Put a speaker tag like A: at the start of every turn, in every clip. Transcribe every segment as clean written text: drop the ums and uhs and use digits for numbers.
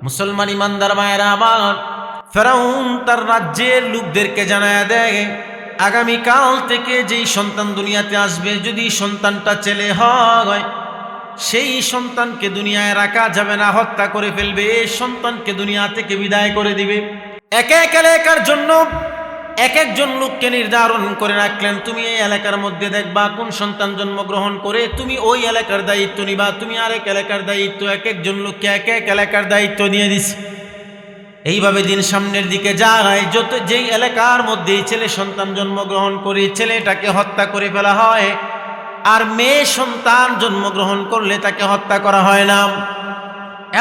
A: মুসলমান ইমানদার মায়েরা আমার, ফেরাউন তার রাজ্যের লোকদেরকে জানায়া দেয় আগামীকাল থেকে যেই সন্তান দুনিয়াতে আসবে, যদি সন্তানটা ছেলে হয় সেই সন্তানকে দুনিয়ায় রাখা যাবে না, হত্যা করে ফেলবে, এই সন্তানকে দুনিয়া থেকে বিদায় করে দিবে। এক এক এলাকার জন্য এক একজন লোককে নির্ধারণ করে রাখলেন, তুমি এই এলাকার মধ্যে দেখবা কোন সন্তান জন্মগ্রহণ করে, তুমি ওই এলাকার দায়িত্ব নিবা, তুমি আরেক এলাকার দায়িত্ব, এক একজন লোককে এক এক এলাকার দায়িত্ব দিয়ে দিস। এইভাবে দিন সামনের দিকে যায়, যত যেই এলাকার মধ্যেই ছেলে সন্তান জন্মগ্রহণ করে ছেলেটাকে হত্যা করে ফেলা হয়, আর মেয়ে সন্তান জন্মগ্রহণ করলে তাকে হত্যা করা হয় না।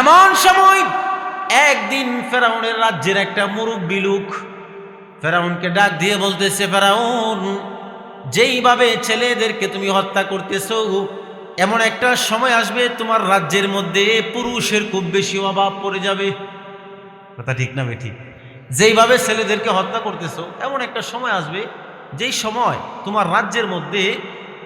A: এমন সময় একদিন ফেরাউনের রাজ্যের একটা মুরব্বী লোক ফেরাউনকে ডাক দিয়ে বলতেছে, ফেরাউন, যেইভাবে ছেলেদেরকে তুমি হত্যা করতেছো, এমন একটা সময় আসবে তোমার রাজ্যের মধ্যে পুরুষের খুব বেশি অভাব পড়ে যাবে। কথা ঠিক না বেঠিক? যেইভাবে ছেলেদেরকে হত্যা করতেছো, এমন একটা সময় আসবে যেই সময় তোমার রাজ্যের মধ্যে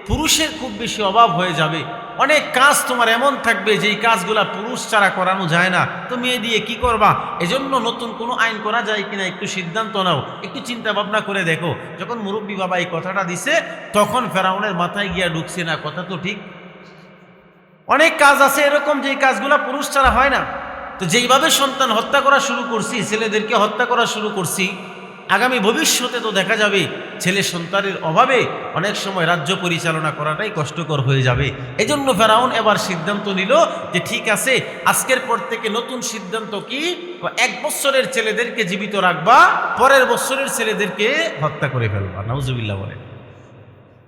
A: পুরুষের খুব বেশি অভাব হয়ে যাবে। অনেক কাজ তোমার এমন থাকবে যেই কাজগুলা পুরুষ ছাড়া করানো যায় না, তো মেয়ে দিয়ে কি করবা? এজন্য নতুন কোনো আইন করা যায় কিনা একটু সিদ্ধান্ত নাও, একটু চিন্তা ভাবনা করে দেখো। যখন মুরব্বী বাবা এই কথাটা দিছে, তখন ফেরাউনের মাথায় গিয়া ঢুকছে না, কথা তো ঠিক। অনেক কাজ আছে এরকম যেই কাজগুলা পুরুষ ছাড়া হয় না। তো যেইভাবে সন্তান হত্যা করা শুরু করছি, ছেলেদেরকে হত্যা করা শুরু করছি, আগামী ভবিষ্যতে তো দেখা যাবে ছেলে সন্তানের অভাবে অনেক সময় রাজ্য পরিচালনা করাটাই কষ্টকর হয়ে যাবে। এজন্য ফেরাউন এবার সিদ্ধান্ত নিল যে ঠিক আছে, আজকের পর থেকে নতুন সিদ্ধান্ত কি, 1 বছরের ছেলেদেরকে জীবিত রাখবা, পরের বছরের ছেলেদেরকে হত্যা করে ফেলবা। নাউজুবিল্লাহ বলে।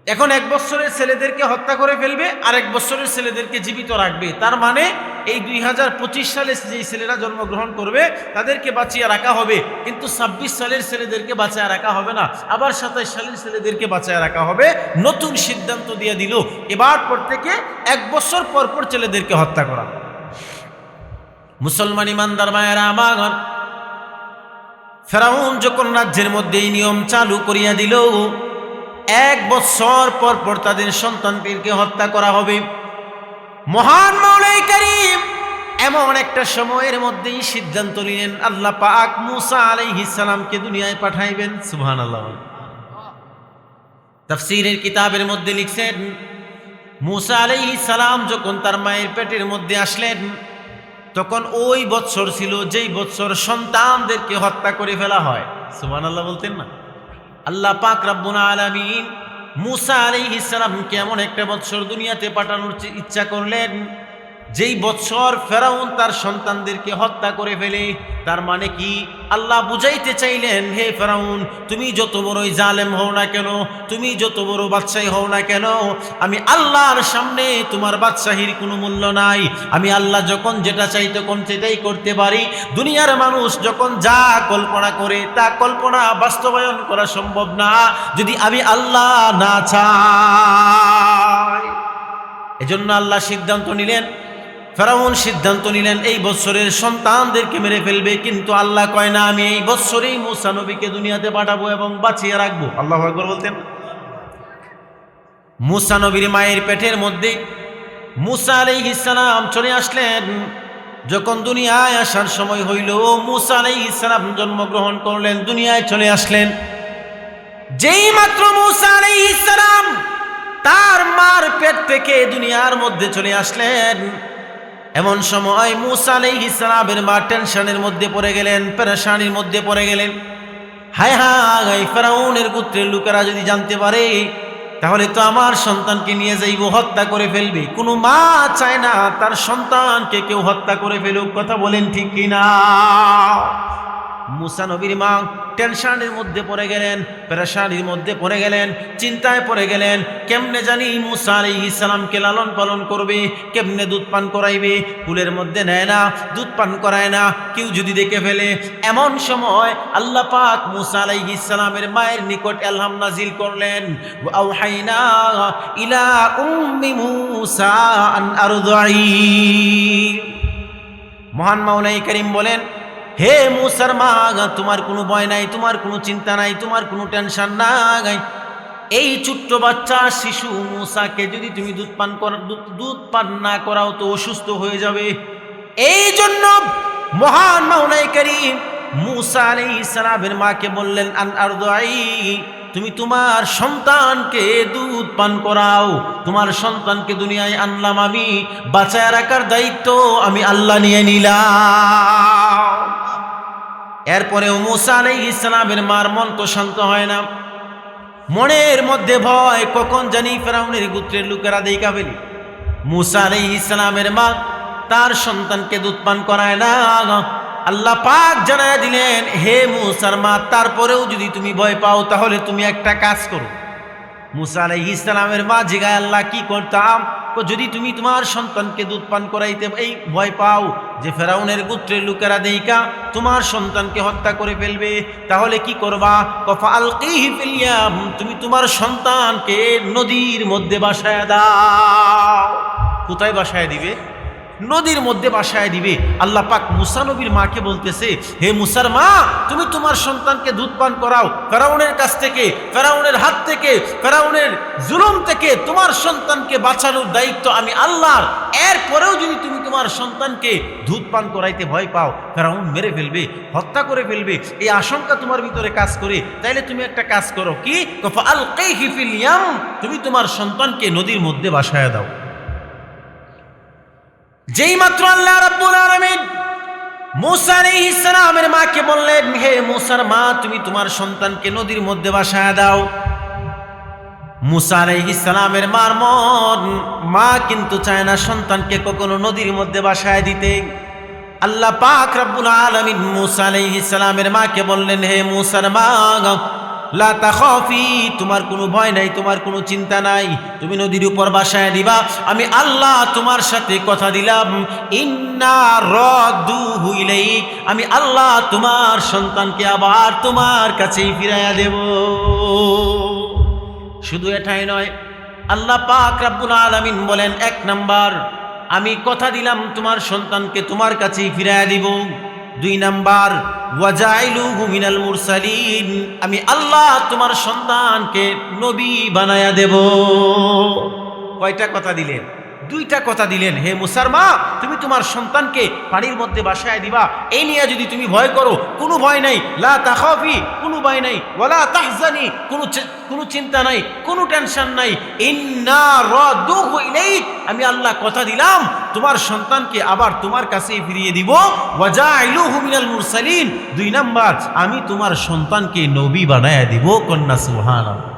A: এখন 1 বছরের ছেলেদেরকে হত্যা করে ফেলবে, আর 1 বছরের ছেলেদেরকে জীবিত রাখবে। তার মানে এই 2025 সালে যেই ছেলেরা জন্মগ্রহণ করবে তাদেরকে বাঁচিয়ে রাখা হবে, কিন্তু 26 সালের ছেলেদেরকে বাঁচিয়ে রাখা হবে না, আবার 27 সালের ছেলেদেরকে বাঁচিয়ে রাখা হবে। নতুন সিদ্ধান্ত দিয়ে দিল, এবার পর থেকে 1 বছর পর পর ছেলেদেরকে হত্যা করা। মুসলমান ইমানদার মায়েরা আমার, ফেরাউন যখন রাজ্যের মধ্যে এই নিয়ম চালু করিয়া দিল, 1 বছর পর পর তাদের সন্তানদেরকে হত্যা করা হবে। মহান মাওলাই কারীম এমন একটা সময়ের মধ্যেই সিদ্ধান্ত নিলেন, আল্লাহ পাক মুসা আলাইহিস সালামকে দুনিয়ায় পাঠাইবেন। সুবহানাল্লাহ। তাফসীরের কিতাবের মধ্যে লিখছেন, মুসা আলাইহিস সালাম যখন তার মায়ের পেটের মধ্যে আসলেন, তখন ওই বছর ছিল যেই বছর সন্তানদেরকে হত্যা করে ফেলা হয়। সুবহানাল্লাহ বলতেন না? আল্লাহ পাক রব্বুল আলামিন মুসা আলাইহিস সালামকে এমন একটা বছর দুনিয়াতে পাঠানোর ইচ্ছা করলেন, যেই বছর ফেরাউন তার সন্তানদেরকে হত্যা করে ফেলে। তার মানে কি, আল্লাহ বুঝাইতে চাইলেন, হে ফেরাউন, তুমি যত বড়ই জালেম হও না কেন, তুমি যত বড় বাদশাহী হও না কেন, আমি আল্লাহর সামনে তোমার বাদশাহীর কোনো মূল্য নাই। আমি আল্লাহ যখন যেটা চাই তখন সেটাই করতে পারি। দুনিয়ার মানুষ যখন যা কল্পনা করে তা কল্পনা বাস্তবায়ন করা সম্ভব না যদি আমি আল্লাহ না চাই। এজন্য আল্লাহ সিদ্ধান্ত নিলেন, ফেরাউন সিদ্ধান্ত নিলেন এই বছরের সন্তানদেরকে মেরে ফেলবে, কিন্তু আল্লাহ কয় না, আমি এই বছরেই মুসা নবীকে দুনিয়াতে পাঠাবো এবং বাঁচিয়ে রাখবো। আল্লাহু আকবার বলতেন। মুসা নবীর মায়ের পেটের মধ্যে মুসা আলাইহিস সালাম চলে আসলেন। যখন দুনিয়ায় আসার সময় হইল, মুসা আলাইহিস সালাম জন্মগ্রহণ করলেন, দুনিয়ায় চলে আসলেন। যেই মাত্র মুসা আলাইহিস সালাম তার মার পেট থেকে দুনিয়ার মধ্যে চলে আসলেন, এমন সময় মুসা আলাইহিস সালামের মা টেনশনের মধ্যে পড়ে গেলেন, পেরেশানির মধ্যে পড়ে গেলেন। হায় হায়, ফেরাউনের গোত্রের লোকেরা যদি জানতে পারে তাহলে তো আমার সন্তানকে নিয়ে যাইব, হত্যা করে ফেলবে। কোনো মা চায় না তার সন্তানকে কেউ হত্যা করে ফেলুক। কথা বলেন ঠিক কিনা? মুসা নবীর মা টেনশনের মধ্যে পড়ে গেলেন, পেরেশানির মধ্যে পড়ে গেলেন, চিন্তায় পড়ে গেলেন। কেমনে জানি মুসা আলাইহিস সালামকে লালন পালন করবে, কেমনে দুধ পান করাইবে, কুলের মধ্যে নেয় না, দুধ পান করায় না, কেউ যদি দেখে ফেলে। এমন সময় আল্লাহ পাক মুসা আলাইহিস সালামের মায়ের নিকট ইলহাম নাজিল করলেন, ওয়া আওহাইনা ইলা উম্মি মুসা আন আরদাই। মহান মাওলাই কারীম বলেন, হে মুসার মা, তোমার কোনো ভয় নাই, তোমার কোনো চিন্তা নাই, তোমার কোনো টেনশন নাই। এই ছোট্ট বাচ্চা শিশু মুসাকে যদি তুমি দুধ পান না করাও তো অসুস্থ হয়ে যাবে। এই জন্য মহান মাওলাই করিম মূসা আলাইহিস সালামের মাকে বললেন আন আরদাই, তুমি তোমার সন্তানকে দুধ পান করাও। তোমার সন্তানকে দুনিয়ায় আনলাম আমি, বাঁচায় রাখার দায়িত্ব আমি আল্লাহ নিয়ে নিলাম। এরপরেও মূসা আলাইহিস সালামের মার মন তো শান্ত হয় না, মনের মধ্যে ভয়, কখন জানি ফেরাউনের গোত্রের লোকেরা দেখা ফেলি। মূসা আলাইহিস সালামের মা তার সন্তানকে দুধ পান করায় না। আল্লাহ পাক জানায় দিলেন, হে মূসার মা, তারপরেও যদি তুমি ভয় পাও তাহলে তুমি একটা কাজ করো। মূসা আলাইহিস সালামের মা জিগায়, আল্লাহ কি করতাম? যদি তুমি তোমার সন্তানকে দুধ পান করাইতে এই ভয় পাও যে ফেরাউনের গোত্রের লোকেরা দেইকা তোমার সন্তানকে হত্যা করে ফেলবে, তাহলে কি করবা? ফালকিহি ফিল ইয়াম, তুমি তোমার সন্তানকে নদীর মধ্যে ভাসায় দাও। কোথায় ভাসায় দিবে? নদীর মধ্যে ভাসায় দিবে। আল্লাহ পাক মূসা নবীর মাকে বলতেছে, হে মূসার মা, তুমি তোমার সন্তানকে দুধ পান করাও। ফেরাউনের কাছ থেকে, ফেরাউনের হাত থেকে, ফেরাউনের জুলুম থেকে তোমার সন্তানকে বাঁচানোর দায়িত্ব আমি আল্লাহর। এরপরেও যদি তুমি তোমার সন্তানকে দুধ পান করাইতে ভয় পাও, ফেরাউন মেরে ফেলবে, হত্যা করে ফেলবে, এই আশঙ্কা তোমার ভিতরে কাজ করে, তাইলে তুমি একটা কাজ করো। কি? ফালকিহি ফিল ইয়াম, তুমি তোমার সন্তানকে নদীর মধ্যে ভাসায় দাও। যেই মাত্র আল্লাহ রাব্বুল আলামিন মূসা আলাইহিস সালামের মাকে বললেন, হে মূসার মা, তুমি তোমার সন্তানকে নদীর মধ্যে ভাসায় দাও। মূসা আলাইহিস সালামের মার মা কিন্তু চায় না সন্তানকে কখনো নদীর মধ্যে ভাসায় দিতে। আল্লাহ পাক রাব্বুল আলামিন মূসা আলাইহিস সালামের মাকে বললেন, হে মূসার মা, লা তাখাফি, তোমার কোনো ভয় নাই, তোমার কোনো চিন্তা নাই, তুমি নদীর উপর ভাসায় দিবা। আমি আল্লাহ তোমার সাথে কথা দিলাম, ইন্না রাদুহু ইলাইক, আমি আল্লাহ তোমার সন্তানকে আবার তোমার কাছেই ফিরাইয়া দেব। শুধু এটাই নয়, আল্লাহ পাক রব্বুল আলামিন বলেন, এক নাম্বার, আমি কথা দিলাম তোমার সন্তানকে তোমার কাছেই ফিরাইয়া দিব। দুই নাম্বার, ওয়াজাইলুহু মিনাল মুরসালিন, আমি আল্লাহ তোমার সন্তানকে নবী বানায়া দেব। কয়টা কথা দিলেন? দুইটা কথা দিলেন। হে মূসার মা, তুমি তোমার সন্তানকে পানির মধ্যে ভাসায় দিবা, এই নিয়ে যদি তুমি ভয় করো, কোনো ভয় নাই। লা তাখাফি, কোনো ভয় নাই। ওয়ালা তাহজানি, কোনো চিন্তা নাই, কোনো টেনশন নাই। ইন্না রাদুহু ইলাইক, আমি আল্লাহ কথা দিলাম তোমার সন্তানকে আবার তোমার কাছে ফিরিয়ে দিব। ওয়াজাইলুহু মিনাল মুরসালিন, দুই নাম্বার, আমি তোমার সন্তানকে নবী বানায়া দিব। কন্যা সুবহানাল্লাহ।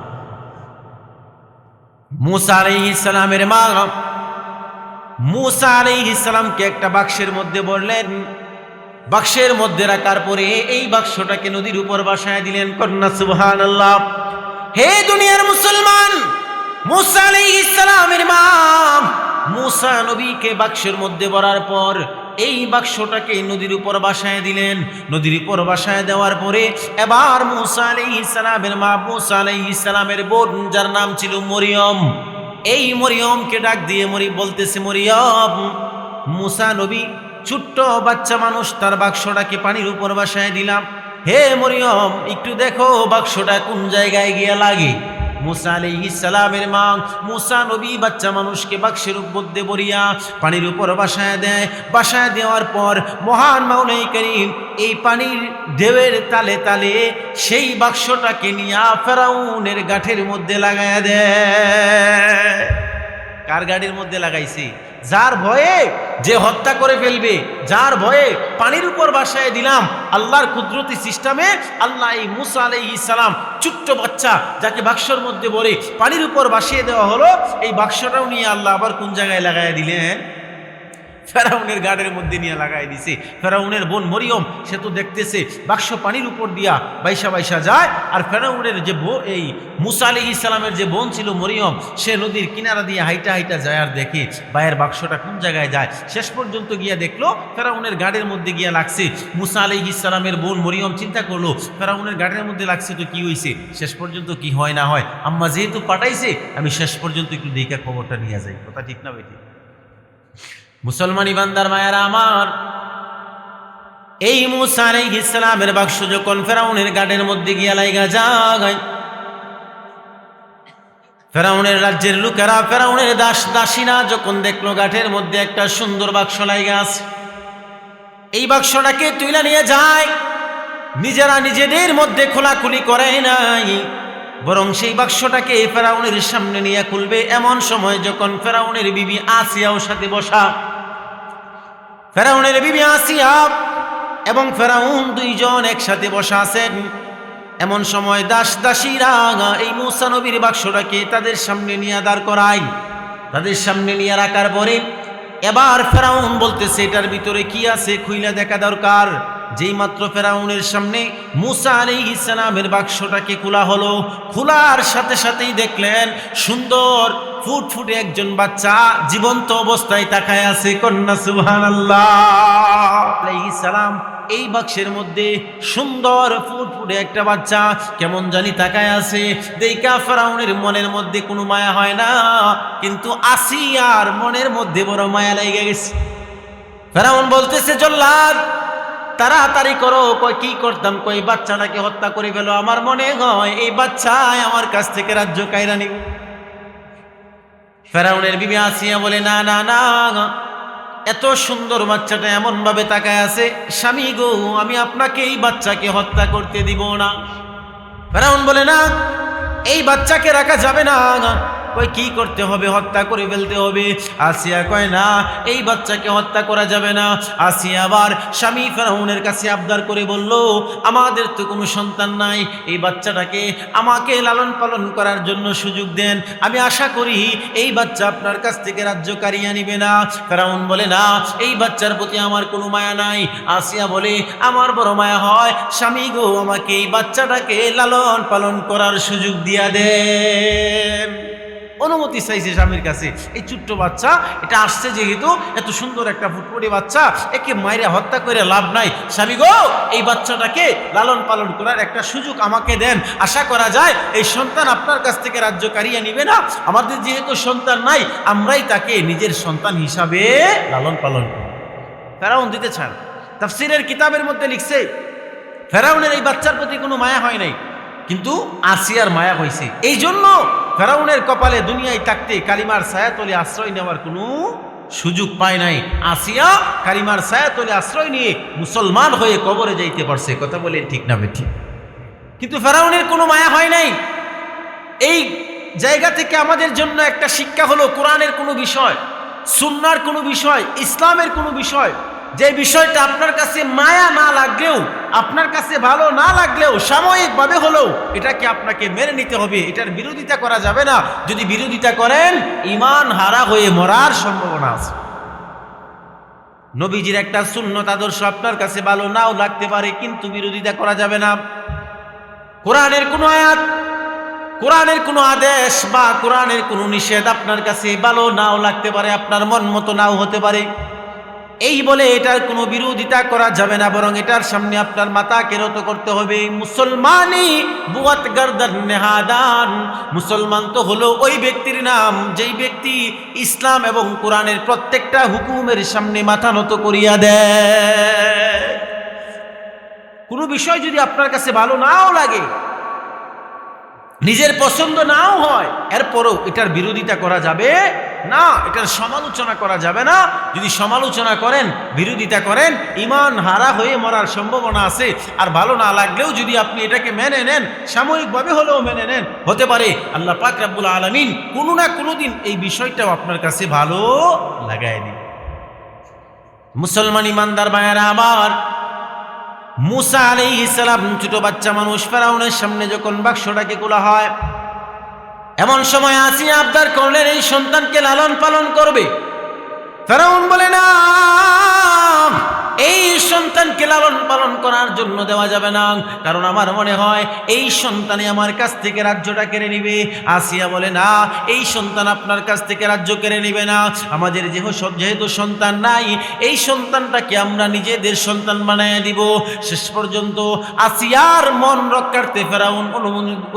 A: মূসা আলাইহিস সালামের মা মূসা আলাইহিস সালামকে একটা বাক্সের মধ্যে বললেন, বাক্সের মধ্যে রাখার পরে এই বাক্সটাকে নদীর উপর ভাসায় দিলেন। কন্যা সুবহানাল্লাহ। হে দুনিয়ার মুসলমান, মূসা আলাইহিস সালামের মা মূসা নবীকে বাক্সের মধ্যে ভরার পর এই বাক্সটাকে নদীর উপর ভাসায় দিলেন। নদীর উপর ভাসায় দেওয়ার পরে এবার মূসা আলাইহিস সালামের মা মূসা আলাইহিস সালামের বোন, যার নাম ছিল মরিয়ম, এই মরিয়মকে ডাক দিয়ে বলতেছে, মরিয়ম, মূসা নবী ছোট্ট বাচ্চা মানুষ, তার বাক্সটাকে পানির উপর ভাসায় দিলাম। হে মরিয়ম, একটু দেখো বাক্সটা কোন জায়গায় গিয়ে লাগে। মূসা আলাইহিস সালামের মা মূসা নবী বাচ্চা মানুষকে বাক্সের মধ্যে ভরিয়া পানির উপর ভাসায় দেয়। ভাসায় দেওয়ার পর মহান মাওলাই করিম এই পানির ঢেউয়ের তালে তালে সেই বাক্সটাকে নিয়ে ফেরাউনের গাঠের মধ্যে লাগায়া দেয়। কার গাড়ির মধ্যে লাগাইছি? যার ভয়ে যে হত্যা করে ফেলবে, যার ভয়ে পানির উপর ভাসায় দিলাম। আল্লাহর কুদরতি সিস্টেমে আল্লাহ এই মূসা আলাইহিস সালাম ছোট্ট বাচ্চা যাকে বাক্সের মধ্যে ভরে পানির উপর ভাসিয়ে দেওয়া হলো, এই বাক্সটাও নিয়ে আল্লাহ আবার কোন জায়গায় লাগায় দিলেন? ফেরাউনের গাড়ের মধ্যে নিয়ে লাগাই দিছে। ফেরাউনের বোন মরিয়ম, সে তো দেখতেছে বাক্স পানির উপর দিয়া বাইসা বাইসা যায়, আর ফেরাউনের যে এই মূসা আলাইহিস সালামের যে বোন ছিল মরিয়ম, সে নদীর কিনারা দিয়ে হাইটা হাইটা যায় আর দেখে বাইরের বাক্সটা কোন জায়গায় যায়। শেষ পর্যন্ত গিয়া দেখলো ফেরাউনের গাড়ের মধ্যে গিয়া লাগছে। মূসা আলাইহিস সালামের বোন মরিয়ম চিন্তা করলো, ফেরাউনের গাড়ির মধ্যে লাগছে তো কি হয়েছে, শেষ পর্যন্ত কি হয় না হয়, আম্মা যেহেতু পাঠাইছে আমি শেষ পর্যন্ত একটু দেখা খবরটা নিয়ে যাই। কথা ঠিক না বেটি? মুসলমান ইমানদার মায়েরা আমার, এই মূসা আলাইহিস সালামের বাক্স যখন ফেরাউনের গাড়ের মধ্যে গিয়া লাইগা যায়, ফেরাউনের রাজ্যের লোকেরা, ফেরাউনের দাস দাসীরা যখন দেখলো গাঠের মধ্যে একটা সুন্দর বাক্স লাইগা আছে, এই বাক্সটাকে তুইলা নিয়ে যায়। নিজেরা নিজেদের মধ্যে খোলাখুলি করে নাই, বরং সেই বাক্সটাকে ফেরাউনের সামনে নিয়ে খুলবে। এমন সময় যখন ফেরাউনের বিবি আসিয়াও সাথে বসা, ফেরাউনের বিবি আসিয়া এবং ফেরাউন দুইজন একসাথে বসা আছেন। এমন সময় দাস দাসীরা এই মূসা নবীর বাক্সটাকে তাদের সামনে নিয়ে দাঁড় করায়। তাদের সামনে নিয়ে রাখার পরে এবার ফেরাউন বলতেছে এটার ভিতরে কি আছে খুইলা দেখা দরকার। যেই মাত্র ফেরাউনের সামনে মূসা আলাইহিস সালামের বাক্সটাকে খোলা হলো, খোলার সাথে সাথেই দেখলেন সুন্দর ফুটফুটে একজন বাচ্চা জীবন্ত অবস্থায় তাকায় আছে। কন্যা সুবহানাল্লাহ। আলাইহিস সালাম এই বাক্সের মধ্যে সুন্দর ফুটফুটে একটা বাচ্চা কেমন জানি তাকায় আছে। দেখা ফেরাউনের মনের মধ্যে কোনো মায়া হয় না, কিন্তু আসিয়ার মনের মধ্যে বড় মায়া লেগে গেছে। ফেরাউন বলতেছে জল্লাদ তাড়াতাড়ি করো। কই কি করতাম? কই বাচ্চাটাকে হত্যা করে ফেলো। আমার মনে হয় এই বাচ্চায় আমার কাছ থেকে রাজ্য কায়রা নিব। ফেরাউনের বিবি আসিয়া বলে না না না, এত সুন্দর বাচ্চাটা এমন ভাবে তাকায় আছে, স্বামী গো আমি আপনাকে এই বাচ্চাকে হত্যা করতে দিব না। ফেরাউন বলে না এই বাচ্চাকে রাখা যাবে না। কই কি করতে হবে? হত্যা করে ফেলতে হবে। আসিয়া কয় না এই বাচ্চাকে হত্যা করা যাবে না। আসিয়া আবার স্বামী ফেরাউনের কাছে আবদার করে বলল আমাদের তো কোনো সন্তান নাই, এই বাচ্চাটাকে আমাকে লালন পালন করার জন্য সুযোগ দেন। আমি আশা করি এই বাচ্চা আপনার কাছ থেকে রাজ্য কারিয়ে নিবে না। ফেরাউন বলে না এই বাচ্চার প্রতি আমার কোনো মায়া নাই। আসিয়া বলে আমার বড় মায়া হয়, স্বামী গো আমাকে এই বাচ্চাটাকে লালন পালন করার সুযোগ দিয়া দেন। অনুমতি চাইছে স্বামীর কাছে। এই ছোট্ট বাচ্চা এটা আসছে যেহেতু, এত সুন্দর একটা ফুটফুটে বাচ্চা, একে মাইরে হত্যা করে লাভ নাই। স্বামী গো এই বাচ্চাটাকে লালন পালন করার একটা সুযোগ আমাকে দেন। আশা করা যায় এই সন্তান আপনার কাছ থেকে রাজ্য কারিয়ে নিবে না। আমাদের যেহেতু সন্তান নাই, আমরাই তাকে নিজের সন্তান হিসাবে লালন পালন করি। ফেরাউন দিতে চান। তাফসীরের কিতাবের মধ্যে লিখছে ফেরাউনের এই বাচ্চার প্রতি কোনো মায়া হয় নাই, কিন্তু আসিয়ার মায়া হয়েছে। এই জন্য ফেরাউনের কপালে দুনিয়ায় থাকতে কালিমার ছায়াতলে আশ্রয় নেওয়ার কোনো সুযোগ পায় নাই। আসিয়া কালিমার ছায়াতলে আশ্রয় নিয়ে মুসলমান হয়ে কবরে যাইতে পারছে। কথা বলেন ঠিক না ঠিক? কিন্তু ফেরাউনের কোনো মায়া হয় নাই। এই জায়গা থেকে আমাদের জন্য একটা শিক্ষা হলো, কোরআনের কোনো বিষয়, সুন্নাহর কোনো বিষয়, ইসলামের কোনো বিষয়, যে বিষয়টা আপনার কাছে মায়া না লাগলেও, আপনার কাছে ভালো না লাগলেও, সাময়িকভাবে হলেও এটাকে আপনাকে মেনে নিতে হবে। এটার বিরোধিতা করা যাবে না। যদি বিরোধিতা করেন ঈমান হারা হয়ে মরার সম্ভাবনা আছে। নবীজির একটা সুন্নত আদর্শ আপনার কাছে ভালো নাও লাগতে পারে, কিন্তু বিরোধিতা করা যাবে না। কোরআনের কোনো আয়াত, কোরআনের কোনো আদেশ বা কোরআনের কোনো নিষেধ আপনার কাছে ভালো নাও লাগতে পারে, আপনার মন মতো নাও হতে পারে। এই বলে এটার কোনো বিরোধিতা করা যাবে না, বরং এটার সামনে আপনার মাথাকে নত করতে হবে। মুসলমানি বুয়াত গর্দান নেহাদান, মুসলমান তো হলো ওই ব্যক্তির নাম যেই ব্যক্তি ইসলাম এবং কোরআনের প্রত্যেকটা হুকুমের সামনে মাথা নত করিয়া দেয়। কোনো বিষয় যদি আপনার কাছে ভালো নাও লাগে, নিজের পছন্দ নাও হয়, এরপরও এটার বিরোধিতা করা যাবে না, এটার সমালোচনা করা যাবে না। যদি সমালোচনা করেন, বিরোধিতা করেন, ঈমান হারা হয়ে মরার সম্ভাবনা আছে। আর ভালো না লাগলেও যদি আপনি এটাকে মেনে নেন, সাময়িকভাবে হলেও মেনে নেন, হতে পারে আল্লাহ পাক রব্বুল আলামিন কোনো না কোনো দিন এই বিষয়টাও আপনার কাছে ভালো লাগায় দিন। মুসলমান ইমানদার ভাইয়েরা আমার, মূসা আলাইহিস সালাম ছোট বাচ্চা মানুষ, ফেরাউনের সামনে যখন বাক্সটাকে খোলা হয়, এমন সময় আসিয়া আবদার করলেন এই সন্তানকে লালন পালন করবে। ফেরাউন বলে না, এই সন্তানকে লালন পালন করার জন্য দেওয়া যাবে না, কারণ আমার মনে হয় এই সন্তানে আমার কাছ থেকে রাজ্যটা কেড়ে নিবে। আসিয়া বলে না, এই সন্তান আপনার কাছ থেকে রাজ্য কেড়ে নিবে না। আমাদের যেহেতু সন্তান নাই, এই সন্তানটাকে আমরা নিজেদের সন্তান বানায় দিব। শেষ পর্যন্ত আসিয়ার মন রক্ষার্থে ফেরাউন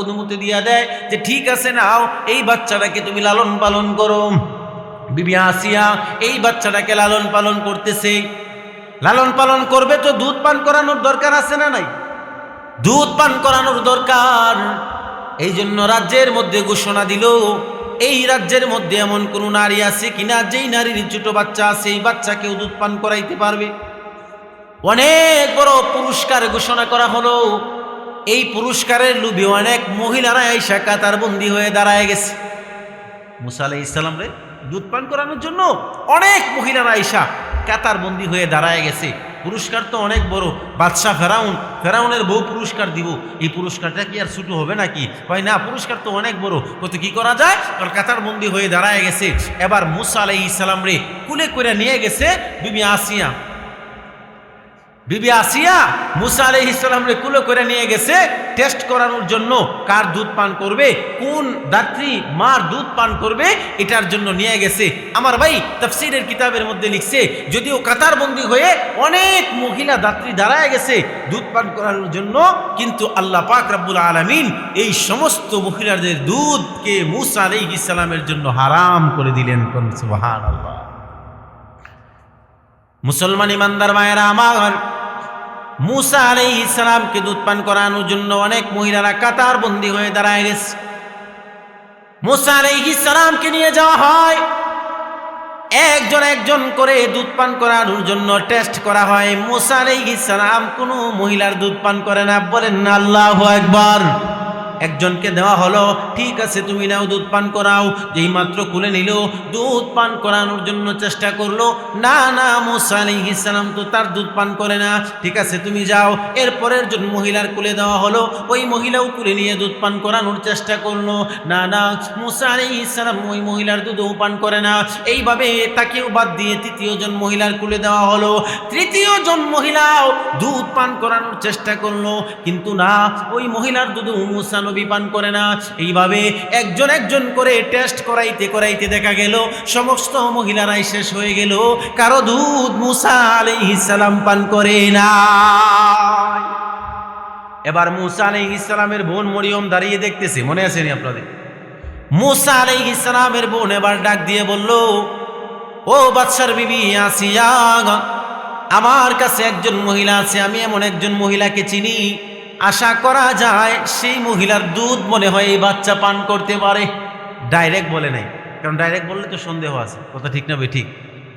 A: অনুমতি দিয়া দেয় যে ঠিক আছে নাও, এই বাচ্চাটাকে তুমি লালন পালন করো। বিবি আসিয়া এই বাচ্চাটাকে লালন পালন করতেছে। লালন পালন করবে তো দুধ পান করানোর দরকার আছে না নাই? দুধ পান করানোর দরকার। এই জন্য রাজ্যের মধ্যে ঘোষণা দিল, এই রাজ্যের মধ্যে এমন কোন নারী আছে কিনা যেই নারীর ছোট বাচ্চা আছে, এই বাচ্চাকেও দুধ পান করাইতে পারবে। অনেক বড় পুরস্কার ঘোষণা করা হলো। এই পুরস্কারের লোভে অনেক মহিলারা আইসা কাতারবন্দি হয়ে দাঁড়ায় গেছে। মুসা আলাইহিস সালাম রে দুধ পান করানোর জন্য অনেক মহিলারা আইসা কাতারবন্দি হয়ে দাঁড়ায় গেছে। পুরস্কার তো অনেক বড়, বাদশাহ ফেরাউনের বউ পুরস্কার দিব, এই পুরস্কারটা কি আর ছোট হবে নাকি? হয় না, পুরস্কার তো অনেক বড়, কত কি করা যায়? কারণ কাতারবন্দি হয়ে দাঁড়ায় গেছে। এবার মুসা আলাইহিস সালাম রে কুলে করে নিয়ে গেছে বিবি আসিয়া মুসা আলাইহিস সালাম রে কুলে করে নিয়ে গেছে টেস্ট করানোর জন্য, কার দুধ পান করবে, কোন দাত্রী মার দুধ পান করবে, এটার জন্য নিয়ে গেছে। আমার ভাই তাফসীরের কিতাবের মধ্যে লিখছে, যদিও কাতারবন্দি হয়ে অনেক মহিলা দাত্রী দাঁড়ায় গেছে দুধ পান করানোর জন্য, কিন্তু আল্লাহ পাক রব্বুল আলামিন এই সমস্ত মহিলাদের দুধকে মুসা আলাইহিস সালামের জন্য হারাম করে দিলেন। সুবহানাল্লাহ। মুসলমান ইমানদার মায়েরা আমার, মুসা আলাইহিস সালামকে দুধ পান করানোর জন্য অনেক মহিলারা কাতারবন্দি হয়ে দাঁড়ায় গেছে। মুসা আলাইহিস সালামকে নিয়ে যাওয়া হয়, একজন করে দুধ পান করানোর জন্য টেস্ট করা হয়। মুসা আলাইহিস সালাম কোনো মহিলার দুধ পান করে না। বলেন না আল্লাহু আকবার। একজনকে দেওয়া হলো, ঠিক আছে তুমি নাও দুধ পান করাও। যেই মাত্র কুলে নিল, দুধ পান করানোর জন্য চেষ্টা করলো, না মুসা আলাইহিস সালাম তো তার দুধ পান করে না, ঠিক আছে তুমি যাও। এরপরের জন মহিলার কুলে দেওয়া হলো, ওই মহিলাও কুলে নিয়ে দুধ পান করানোর চেষ্টা করলো, না মুসা আলাইহিস সালাম ওই মহিলার দুধও পান করে না। এইভাবে তাকেও বাদ দিয়ে তৃতীয় জন মহিলার কুলে দেওয়া হলো, তৃতীয় জন মহিলাও দুধ পান করানোর চেষ্টা করলো, কিন্তু না, ওই মহিলার দুধও মুসা নবী পান করে না। এইভাবে একজন করে টেস্ট করাইতে দেখা গেল সমস্ত মহিলারাই শেষ হয়ে গেল, কারো দুধ মুসা আলাইহিস সালাম পান করে না। এবার মুসা আলাইহিস সালামের বোন মরিয়ম দাঁড়িয়ে দেখতেছে, মনে আছে নি আপনাদের? মুসা আলাইহিস সালামের বোন এবার ডাক দিয়ে বলল, ও বাদশার বিবি আসিয়া, আমার কাছে একজন মহিলা আছে, আমি এমন একজন মহিলাকে চিনি, আশা করা যায় সেই মহিলার দুধ মনে হয় এই বাচ্চা পান করতে পারে। ডাইরেক্ট বলে নাই, কারণ ডাইরেক্ট বললে তো সন্দেহ আছে, কথা ঠিক না ভাই? ঠিক,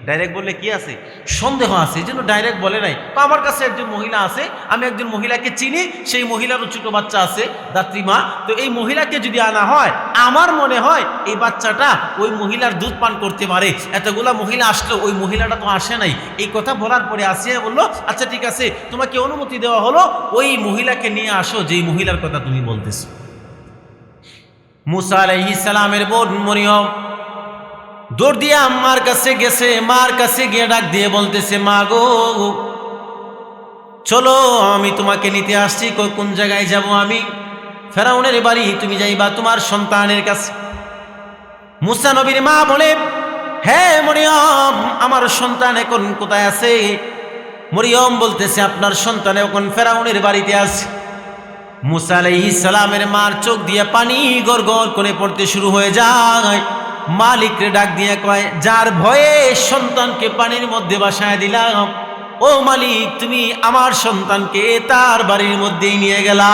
A: ডাইরেক্ট বললে কি আছে? সন্দেহ আছে, এই জন্য ডাইরেক্ট বলে নাই। তো আমার কাছে একজন মহিলা আছে, আমি একজন মহিলাকে চিনি, সেই মহিলারও ছোট বাচ্চা আছে, দাত্রীমা, তো এই মহিলাকে যদি আনা হয়, আমার মনে হয় এই বাচ্চাটা ওই মহিলার দুধ পান করতে পারে। এতগুলা মহিলা আসলো, ওই মহিলাটা তো আসে নাই। এই কথা বলার পরে আসিয়া বললো, আচ্ছা ঠিক আছে, তোমাকে অনুমতি দেওয়া হলো, ওই মহিলাকে নিয়ে আসো যেই মহিলার কথা তুমি বলতেছো। মুসা আলাইহিস সালামের বোন মরিয়ম দৌড় দিয়ে আম্মার কাছে গেছে, মার কাছে গিয়ে ডাক দিয়ে বলতেছে, মা গো চলো, আমি তোমাকে নিতে আসছি। কোন জায়গায় যাব আমি? ফেরাউনের বাড়ি তুমি যাইবা তোমার সন্তানের কাছে। মুসা নবীর মা বলে, হ্যাঁ মরিয়ম, আমার সন্তান এখন কোথায় আছে? মরিয়ম বলতেছে, আপনার সন্তান এখন ফেরাউনের বাড়িতে আছে। মুসা আলাইহিস সালামের মার চোখ দিয়ে পানি গড়গড় করে পড়তে শুরু হয়ে যায়। মালিকরে ডাক দিয়ে কয়, যার ভয়ে সন্তানকে পানির মধ্যে ভাসায় দিলাম, ও মালিক তুমি আমার সন্তানকে তার বাড়ির মধ্যেই নিয়ে গেলা।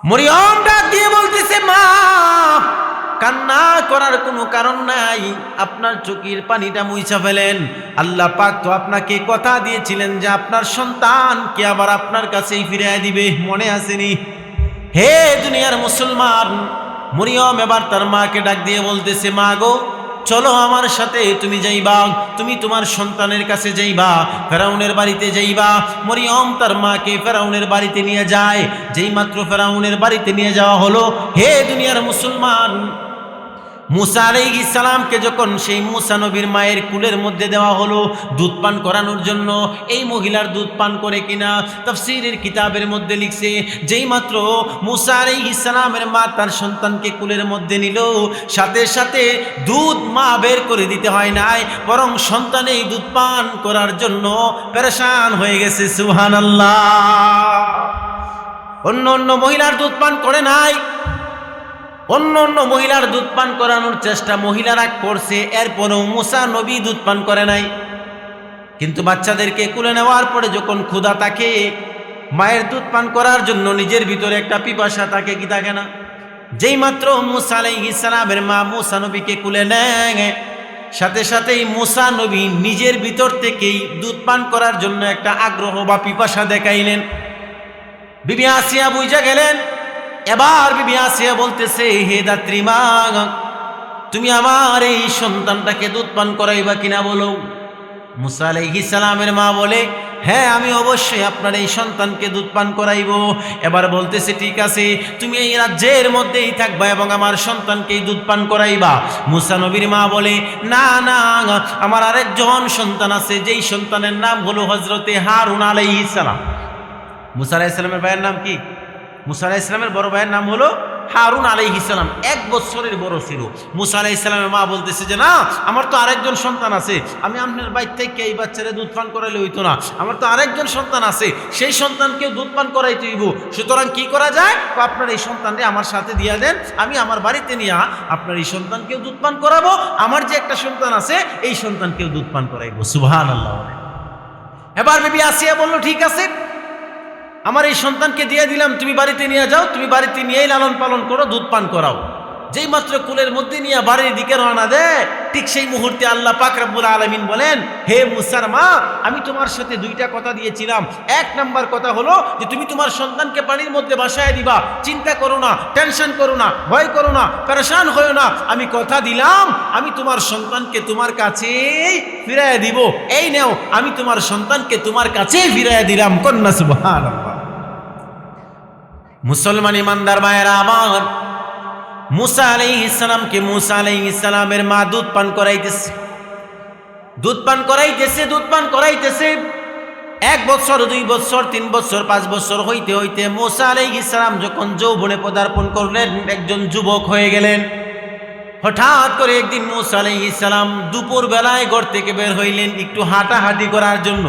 A: মরিয়ম ডাক দিয়ে বলতেছে, মা কান্না করার কোনো কারণ নাই, আপনার চোখের পানিটা মুইছা ফেলেন। আল্লাহ পাক তো আপনাকে কথা দিয়েছিলেন যে আপনার সন্তানকে আবার আপনার কাছেই ফিরিয়ে দিবে, মনে আসেনি? হে দুনিয়ার মুসলমান, মরিয়ম এবার তার মাকে ডাক দিয়ে বলতেছে, মা গো চলো আমার সাথে, তুমি যাইবা, তুমি তোমার সন্তানের কাছে যাইবা, ফেরাউনের বাড়িতে যাইবা। মরিয়ম তার মাকে ফেরাউনের বাড়িতে নিয়ে যায়। যেই মাত্র ফেরাউনের বাড়িতে নিয়ে যাওয়া হলো, হে দুনিয়ার মুসলমান, মুসা আলাইহিস সালামকে যখন সেই মুসা নবীর মায়ের কুলের মধ্যে দেওয়া হলো দুধ পান করানোর জন্য, এই মহিলার দুধ পান করে কিনা তাফসীরের কিতাবের মধ্যে লিখছে, যেই মাত্র মুসা আলাইহিস সালামের মা তার সন্তানকে কুলের মধ্যে নিল, সাথে সাথে দুধ মা বের করে দিতে হয় নাই, বরং সন্তান এই দুধ পান করার জন্য পেরেশান হয়ে গেছে। সুবহানাল্লাহ। অন্য মহিলার দুধ পান করে নাই, অন্য মহিলার দুধ পান করানোর চেষ্টা মহিলারা করছে, এরপরেও মুসা নবী দুধ পান করে নাই। কিন্তু বাচ্চাদেরকে কুলে নেওয়ার পরে যখন ক্ষুধা থাকে, মায়ের দুধ পান করার জন্য নিজের ভিতরে একটা পিপাসা থাকে, কি থাকে না? যেই মাত্র মুসা আলাইহিস সালামের মা মুসা নবীকে কুলে নেয়, সাথে সাথেই মুসা নবী নিজের ভিতর থেকেই দুধ পান করার জন্য একটা আগ্রহ বা পিপাসা দেখাইলেন। বিবি আসিয়া বুঝা গেলেন। এবার বিবি আসিয়া বলতেছে, হে দাত্রী মা, তুমি আমার এই সন্তানটাকে দুধ পান করাইবা কিনা বলো। মুসা আলাইহিস সালামের মা বলে, হ্যাঁ আমি অবশ্যই আপনার এই সন্তানকে দুধ পান করাইব। এবার বলতেছে, ঠিক আছে, তুমি এই রাজ্যের মধ্যেই থাকবা এবং আমার সন্তানকেই দুধ পান করাইবা। মুসা নবীর মা বলে, না না, আমার আরেকজন সন্তান আছে, যেই সন্তানের নাম হলো হযরতে হারুন আলাইহিস সালাম। মুসা আলাইহিস সালামের ভাইয়ের নাম কি? মুসা আলাইহিস সালামের বড় ভাইয়ের নাম হলো হারুন আলাইহিস সালাম, 1 বছরের বড় ছিল। মুসা আলাইহিস সালামের মা বলতেছে যে, না, আমার তো আরেকজন সন্তান আছে, আমি আপনার বাইর থেকে এই বাচ্চারে দুধ পান করাইলে হইতো না, আমার তো আরেকজন সন্তান আছে, সেই সন্তানকেও দুধ পান করাইতে হইব। সুতরাং কি করা যায়, আপনার এই সন্তানকে আমার সাথে দিয়া দেন, আমি আমার বাড়িতে নিয়ে আপনার এই সন্তানকেও দুধ পান করাবো, আমার যে একটা সন্তান আছে এই সন্তানকেও দুধ পান করাইবো। সুবহানাল্লাহ। এবার বিবি আসিয়া বলল, ঠিক আছে, আমার এই সন্তানকে দিয়ে দিলাম, তুমি বাড়িতে নিয়ে যাও, তুমি বাড়িতে নিয়েই লালন পালন করো, দুধ পান করাও। যেই মাত্র কুলের মধ্যে নিয়ে বাড়ির দিকে রওনা দেয়, ঠিক সেই মুহূর্তে আল্লাহ পাক রব্বুল আলামিন বলেন, হে মুসার মা, আমি তোমার সাথে 2টা কথা দিয়েছিলাম। 1 নাম্বার কথা হলো যে তুমি তোমার সন্তানকে পানির মধ্যে ভাসায় দিবা, চিন্তা করো না, টেনশন করো না, ভয় করো না, পেরেশান হয়ো না, আমি কথা দিলাম আমি তোমার সন্তানকে তোমার কাছেই ফিরাইয়া দিব। এই নাও, আমি তোমার সন্তানকে তোমার কাছেই ফিরাইয়া দিলাম। কন্যা সুবহানাল্লাহ। মুসলমান ইমানদার মায়েরা আমার, মুসা আলাইহিস সালামকে মুসা আলাইহিস সালামের মা দুধ পান করাইতেছে, দুধ পান করাইতেছে, দুধ পান করাইতেছে। 1 বছর, 2 বছর, 3 বছর, 5 বছর হইতে হইতে মুসা আলাইহিস সালাম যখন যৌবনে পদার্পণ করলেন, একজন যুবক হয়ে গেলেন। হঠাৎ করে একদিন মুসা আলাইহিস সালাম দুপুর বেলায় ঘর থেকে বের হইলেন একটু হাঁটাহাঁটি করার জন্য।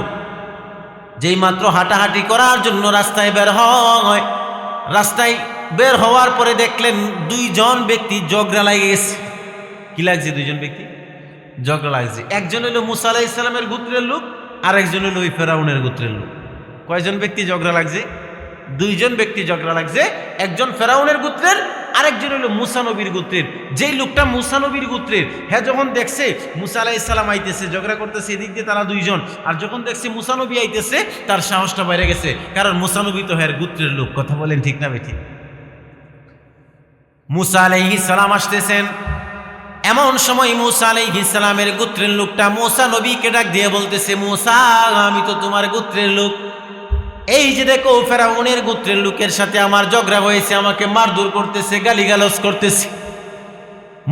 A: যেই মাত্র হাঁটাহাঁটি করার জন্য রাস্তায় বের হয়, রাস্তায় বের হওয়ার পরে দেখলেন 2 জন ব্যক্তি ঝগড়া লাগে গেছে। কি লাগছে? 2 জন ব্যক্তি ঝগড়া লাগছে। একজন হলো মুসা আলাইহিস সালামের গোত্রের লোক, আর একজন হলো ওই ফেরাউনের গোত্রের লোক। কয়জন ব্যক্তি ঝগড়া লাগছে? 2 জন ব্যক্তি ঝগড়া লাগছে। একজন ফেরাউনের গোত্রের, আরেকজন হলো মুসা নবীর গোত্রের। যেই লোকটা মুসা নবীর গোত্রের, হ্যাঁ, যখন দেখছে মুসা আলাইহিস সালাম আইতেছে, ঝগড়া করতেছে, এদিক দিয়ে তারা 2 জন, আর যখন দেখছে মুসা নবী আইতেছে, তার সাহসটা বেড়ে গেছে, কারণ মুসা নবী তো হ্যাঁ গোত্রের লোক। কথা বলেন ঠিক না বেঠিক? মুসা আলাইহিস সালাম আসতেছেন, এমন সময় মুসা আলাইহিস সালামের গোত্রের লোকটা মুসা নবীকে ডাক দিয়ে বলতেছে, মুসা, আমি তো তোমার গোত্রের লোক, এই যে দেখো ফেরাউনের গোত্রের লোকের সাথে আমার ঝগড়া হয়েছে, আমাকে মারধর করতেছে, গালিগালাজ করতেছে।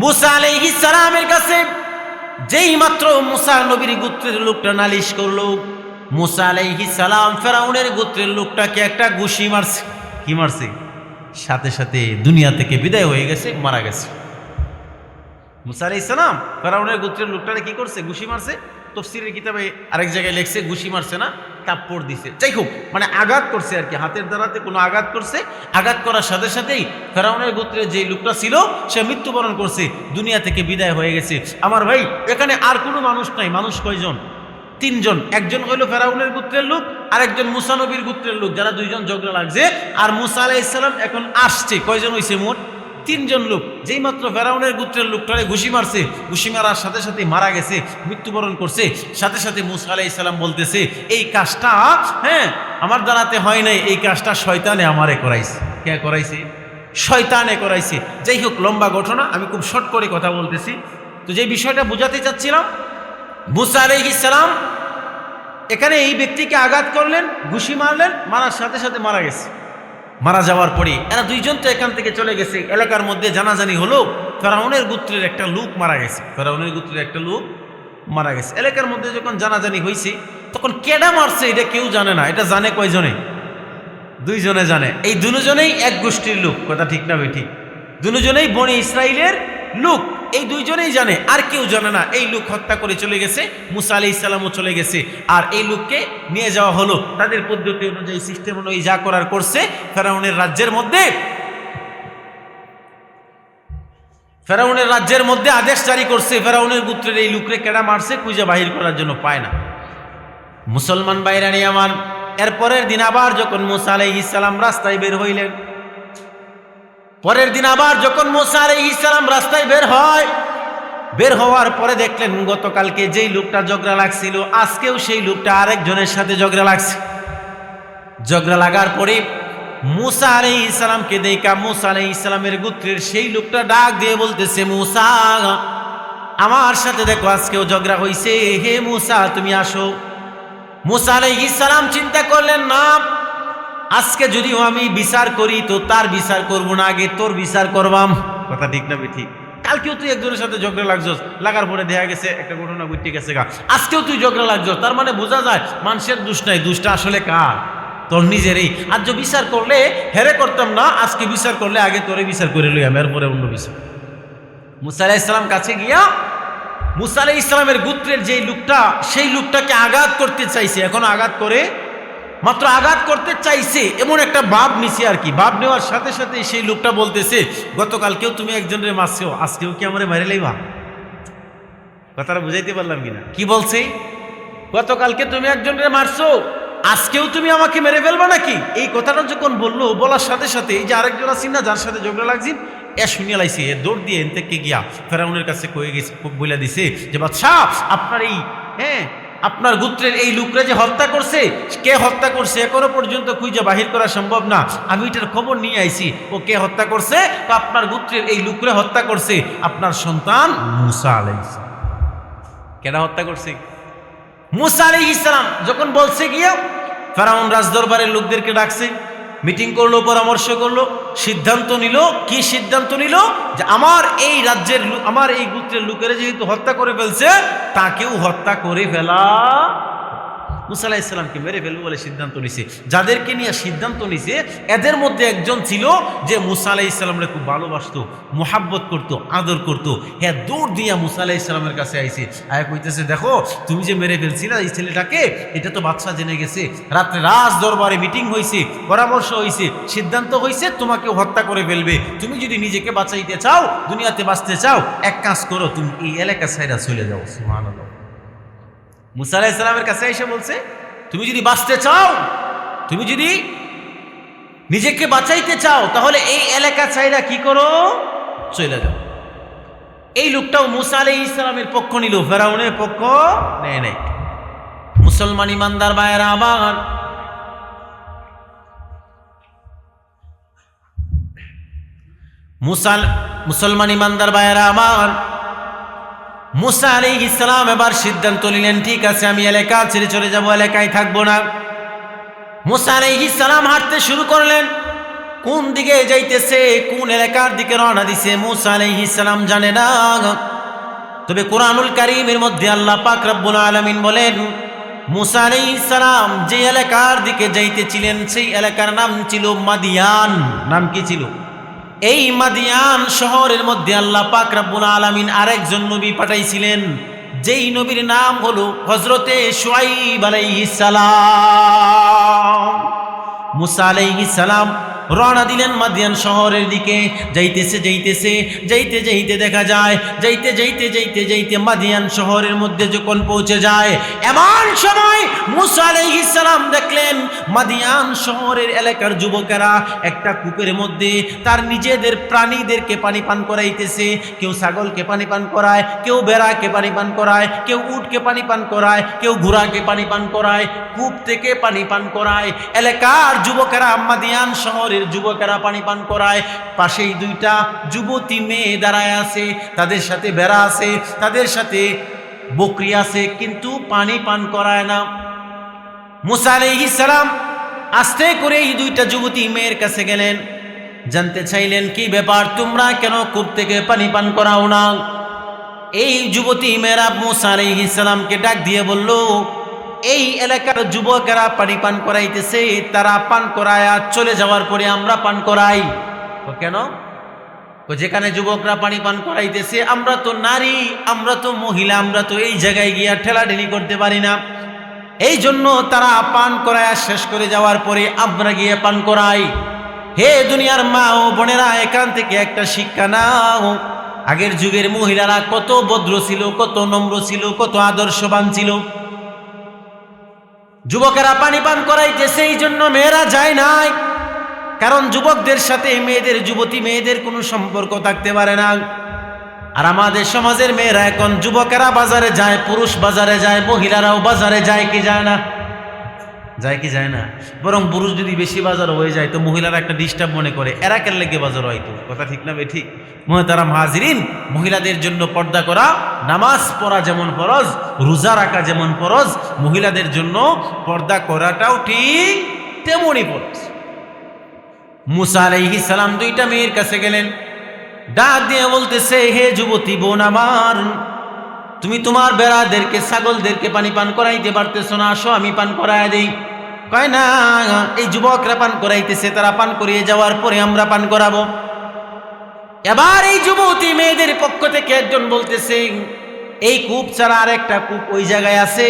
A: মুসা আলাইহিস সালামের কাছে যেই মাত্র মুসা নবীর গোত্রের লোকটা নালিশ করলো, মুসা আলাইহিস সালাম ফেরাউনের গোত্রের লোকটাকে একটা ঘুষি মারছে। কি মারছে? সাথে সাথে দুনিয়া থেকে বিদায় হয়ে গেছে, মারা গেছে। মুসা আলাইহিস সালাম ফেরাউনের গোত্রের লোকটাকে কি করছে? ঘুষি মারছে। তাফসীরের কিতাবে আরেক জায়গায় লেখছে ঘুষি মারছে না, থাপ্পড় দিছে, যাই হোক, মানে আঘাত করছে আর কি, হাতের দ্বারাতে কোনো আঘাত করছে। আঘাত করার সাথে সাথেই ফেরাউনের গোত্রের যে লোকটা ছিল সে মৃত্যুবরণ করছে, দুনিয়া থেকে বিদায় হয়ে গেছে। আমার ভাই, এখানে আর কোনো মানুষ নাই। মানুষ কয়জন? 3 জন। একজন হইল ফেরাউনের গোত্রের লোক, আর একজন মুসা নবীর গোত্রের লোক, যারা 2 জন ঝগড়া লাগছে। আর মুসা আলাইহিস সালাম এখন আসছে, কয়জন হইছে মোট? 3 জন লোক। যেই মাত্র ফেরাউনের গোত্রের লোকটারে ঘুষি মারছে, ঘুষি মারার সাথে সাথে মারা গেছে, মৃত্যুবরণ করছে। সাথে সাথে মুসা আলাইহিস সালাম বলতেছে, এই কাজটা হ্যাঁ আমার দ্বারাতে হয় নাই, এই কাজটা শয়তানে আমারে করাইছে। কে করাইছে? শয়তানে করাইছে। যাই হোক, লম্বা ঘটনা, আমি খুব শর্ট করে কথা বলতেছি। তো যে বিষয়টা বোঝাতে চাচ্ছিলাম, মুসা আলাইহিস সালাম এখানে এই ব্যক্তিকে আঘাত করলেন, ঘুষি মারলেন, মারার সাথে সাথে মারা গেছে। মারা যাওয়ার পরে এরা 2 জন তো এখান থেকে চলে গেছে। এলাকার মধ্যে জানাজানি হলো ফেরাউনের গোত্রের একটা লোক মারা গেছে, ফেরাউনের গোত্রের একটা লোক মারা গেছে। এলাকার মধ্যে যখন জানাজানি হয়েছে, তখন কেডা মারছে এটা কেউ জানে না। এটা জানে কয়জনে? 2 জনে জানে। এই 2 জনেই এক গোষ্ঠীর লোক। কথা ঠিক না বেঠিক? 2 জনেই বনি ইসরাইলের লোক। এই 2 জনেই জানে, আর কেউ জানে না। এই লোক হত্যা করে চলে গেছে, মুসা আলাইহিস সালামও চলে গেছে। আর এই লোককে নিয়ে যাওয়া হলো তাদের পদ্ধতি অনুযায়ী, সিস্টেম অনুযায়ী যা করার করছে। ফেরাউনের রাজ্যের মধ্যে আদেশ জারি করছে, ফেরাউনের গোত্রের এই লোকরে কেডা মারছে খুঁজে বাহির করার জন্য পায় না। মুসলমান বাইরানি আমার, এরপরের দিন আবার যখন মুসা আলাইহিস সালাম রাস্তায় বের হইলেন, পরের দিন আবার যখন মুসা আলাইহিস সালাম রাস্তায় বের হয়, বের হওয়ার পরে দেখলেন গতকালকে যেই লোকটা ঝগড়া লাগছিল আজকেও সেই লোকটা আরেকজনের সাথে ঝগড়া লাগছে। ঝগড়া লাগার পরে মূসা আলাইহিস সালামকে দেখা মূসা আলাইহিস সালামের গোত্রের সেই লোকটা ডাক দিয়ে বলতেছে, মূসা আমার সাথে দেখো আজকেও ঝগড়া হইছে, হে মূসা তুমি আসো। মূসা আলাইহিস সালাম চিন্তা করলেন, না আজকে যদিও আমি বিচার করি তো তার বিচার করব না, আগে তোর বিচার করবাম। কথা ঠিক না ঠিক? কালকেও তুই একজনের সাথে ঝগড়া লাগছস, লাগার পরে দেখা গেছে একটা ঘটনা ঘটে গেছে গা, আজকেও তুই ঝগড়া লাগছস, তার মানে বোঝা যায় মানুষের দোষ নাই, দোষটা আসলে কার? তোর নিজেরই। আর যে বিচার করলে হেরে করতাম না, আজকে বিচার করলে আগে তোরে বিচার করে লই আমি, এরপরে অন্য বিচার। মূসা আলাইহিস সালাম কাছে গিয়া মূসা আলাইহিস সালামের গোত্রের যেই লোকটা সেই লোকটাকে আঘাত করতে চাইছে, এখন আঘাত করে মাত্র আঘাত করতে চাইছে এমন একটা ভাব নিছে আর কি। ভাব নেওয়ার সাথে সাথে সেই লোকটা বলতেছে, গতকালকেও তুমি একজনের মারছো, আজকেও কি আমারে মারে লাইবা? কথাটা বুঝাইতে পারলাম কিনা? কি বলছে? গতকালকে তুমি একজনের মারছো, আজকেও তুমি আমাকে মেরে ফেলবা নাকি? এই কথাটা যখন বললো, বলার সাথে সাথে এই যে আরেকজন আছেন না যার সাথে ঝগড়া লাগছে, এ শুনিয়া লাইছে, এ দৌড় দিয়ে এন থেকে গিয়া ফেরাউনের কাছে কয়ে গেছে, বলে দিছে যে বাদশাহ আপনার এই আপনার গোত্রের এই লোকরা যে হত্যা করছে, কে হত্যা করছে এখনো পর্যন্ত খুঁজে বাহির করা সম্ভব না, আমি এটার খবর নিয়ে আইছি, ও কে হত্যা করছে? তো আপনার গোত্রের এই লোকরা হত্যা করছে আপনার সন্তান মূসা আলাইহিস সালাম। কেন হত্যা করছে? মূসা আলাইহিস সালাম যখন বলছে গিয়া ফেরাউন রাজদরবারের লোকদেরকে ডাকছে, মিটিং করলো, পরামর্শ করলো, সিদ্ধান্ত নিল। কি সিদ্ধান্ত নিল? যে আমার এই রাজ্যের আমার এই গোত্রের লোকেরা যেহেতু হত্যা করে ফেলছে, তাকেও হত্যা করে ফেলা, মূসা আলাইহিস সালামকে মেরে ফেলবো বলে সিদ্ধান্ত নিছে। যাদেরকে নিয়ে সিদ্ধান্ত নিছে এদের মধ্যে একজন ছিল যে মূসা আলাইহিস সালামকে খুব ভালোবাসতো, মোহাব্বত করত, আদর করত। হ্যাঁ, দৌড় দিয়া মূসা আলাইহিস সালামের কাছে আইছে, আয়া কইতেছে, দেখো তুমি যে মেরে ফেলছিলা এই ছেলেটাকে, এটা তো বাদশা জেনে গেছে, রাত্রে রাজ দরবারে মিটিং হয়েছে, পরামর্শ হয়েছে, সিদ্ধান্ত হয়েছে তোমাকেও হত্যা করে ফেলবে। তুমি যদি নিজেকে বাঁচাইতে চাও, দুনিয়াতে বাঁচতে চাও, এক কাজ করো, তুমি এই এলাকা ছাইরা চলে যাও। সুবহানাল্লাহ। মূসা আলাইহিস সালামের কাছে এসে বলছে, তুমি যদি বাঁচতে চাও, তুমি যদি নিজেকে বাঁচাইতে চাও, তাহলে এই এলাকা ছাইরা কি করো? চলে যাও। এই লোকটাও মূসা আলাইহিস সালামের পক্ষ নিল, ফেরাউনের পক্ষ নেয় নাই। মুসলমান ইমানদার ভাইয়েরা আমার, মুসলমান ইমানদার ভাইয়েরা আমার, মূসা আলাইহিস সালাম এবার সিদ্ধান্ত নিলেন, ঠিক আছে আমি এলাকা ছেড়ে চলে যাব, এলাকায় থাকবো না। মূসা আলাইহিস সালাম হাঁটতে শুরু করলেন। কোন দিকে যাইতেছে, কোন এলাকার দিকে রওনা দিছে মূসা আলাইহিস সালাম জানে না। তবে কোরআনুল কারীমের মধ্যে আল্লাহ পাক রব্বুল আলামিন বলেন, মূসা আলাইহিস সালাম যে এলাকার দিকে যাইতেছিলেন সেই এলাকার নাম ছিল মাদিয়ান। নাম কি ছিল? এই মাদিয়ান শহরের মধ্যে আল্লাহ পাক রব্বুল আলামিন আরেকজন নবী পাঠাইছিলেন, যেই নবীর নাম হলো হযরতে শুআয়ব আলাইহিস সালাম। মূসা আলাইহিস সালাম রওনা দিলেন মাদিয়ান শহরের দিকে। যাইতেছে যাইতে দেখা যায়, যাইতে মাদিয়ান শহরের মধ্যে যখন পৌঁছে যায়, এমন সময় মূসা আলাইহিস সালাম দেখলেন মাদিয়ান শহরের এলাকার যুবকেরা একটা কূপের মধ্যে তার নিজেদের প্রাণীদেরকে পানি পান করাইতেছে। কেউ ছাগলকে পানি পান করায়, কেউ ভেড়াকে পানি পান করায়, কেউ উটকে পানি পান করায়, কেউ ঘোড়াকে পানি পান করায়, কূপ থেকে পানি পান করায়। এলাকার যুবকেরা, মাদিয়ান শহরের যুবকেরা পানি পান করায়। পাশেই দুইটা যুবতী মেয়ে দাঁড়ায় আছে, তাদের সাথে ভেড়া আছে, তাদের সাথে বকরি আছে, কিন্তু পানি পান করায় না। মূসা আলাইহিস সালাম আস্তে করে এই দুইটা যুবতী মেয়ের কাছে গেলেন, জানতে চাইলেন কি ব্যাপার, তোমরা কেন কূপ থেকে পানি পান করাও না? এই যুবতী মেয়েরা মূসা আলাইহিস সালামকে ডাক দিয়ে বলল, এই এলাকার যুবকেরা পানি পান করাইতেছে, তারা পান করায় চলে যাওয়ার পরে আমরা পান করাই। তো কেন? যেখানে যুবকরা পানি পান করাইতেছে, আমরা তো নারী, আমরা তো মহিলা, আমরা তো এই জায়গায় গিয়া ঠেলাঠেলি করতে পারি না, এই জন্য তারা পান করায় শেষ করে যাওয়ার পরে আমরা গিয়ে পান করাই। হে দুনিয়ার মা ও বোনেরা, এখান থেকে একটা শিক্ষা নাও। আগের যুগের মহিলারা কত ভদ্র ছিল, কত নম্র ছিল, কত আদর্শবান ছিল। যুবকেরা পানি পান করাইতেছে, এই জন্য মেয়েরা যায় নাই, কারণ যুবকদের সাথে মেয়েদের, যুবতী মেয়েদের কোনো সম্পর্ক থাকতে পারে না। আর আমাদের সমাজের মেয়েরা এখন যুবকেরা বাজারে যায়, পুরুষ বাজারে যায়, মহিলারাও বাজারে যায় কি যায় না? যায় কি যায় না? বরং পুরুষ যদি বেশি বাজার হয়ে যায় তো মহিলারা একটা ডিস্টার্ব মনে করে, এরা কেন লেগে বাজার হয়তো। কথা ঠিক না বে ঠিক? মুহতারাম হাজিরিন, মহিলাদের জন্য পর্দা করা, নামাজ পড়া যেমন ফরজ, রোজা রাখা যেমন ফরজ, মহিলাদের জন্য পর্দা করাটাও ঠিক তেমনই ফরজ। মুসা আলাইহিস সালাম দুইটা মেয়ের কাছে গেলেন, ডাক দিয়ে বলতেছে, হে যুবতী বোন আমার, তুমি তোমার বেড়াদেরকে, ছাগলদেরকে পানি পান করাইতে পারতেছো না, আসো আমি পান করায় দেই। কয় না, এই যুবকরা পান করাইতেছে, তারা পান করিয়ে যাওয়ার পরে আমরা পান করাবো। এবার এই যুবতী মেয়েদের পক্ষ থেকে একজন বলতেছে, এই কূপ ছাড়া আর একটা কূপ ওই জায়গায় আছে,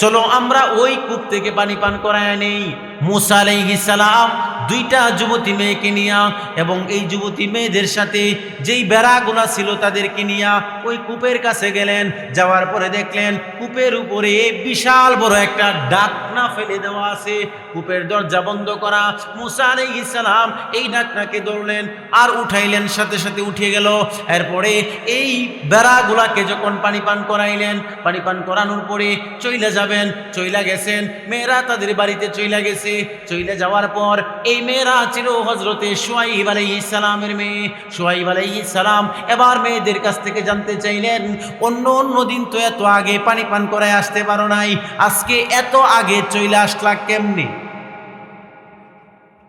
A: চলো আমরা ওই কূপ থেকে পানি পান করায় নেই। মুসা আলাইহিস সালাম দুইটা যুবতী মেয়েকে নিয়া এবং এই যুবতী মেয়েদের সাথে যেই বেড়াগুলা ছিল তাদেরকে নিয়া ওই কূপের কাছে গেলেন। যাওয়ার পরে দেখলেন কূপের উপরে বিশাল বড় একটা ডাকনা ফেলে দেওয়া আছে, কূপের দরজা বন্ধ করা। মুসা আলাইহিস সালাম এই ডাকনাকে ধরলেন আর উঠাইলেন, সাথে সাথে উঠে গেল। এরপরে এই বেড়াগুলাকে যখন পানি পান করাইলেন, পানি পান করানোর পরে চইলা যাবেন, চইলা গেছেন, মেয়েরা তাদের বাড়িতে চইলা গেছে। চইলা যাওয়ার পর এই মেয়েরা ছিল হযরতে শুআইব আলাইহিস সালামের মেয়ে। শুআইব আলাইহিস সালাম এবার মেয়েদের কাছ থেকে জানতে চাইলেন, অন্য দিন তো এত আগে পানি পান করায় আসতে পারো নাই, আজকে এত আগে চইলা আসলা কেমনে?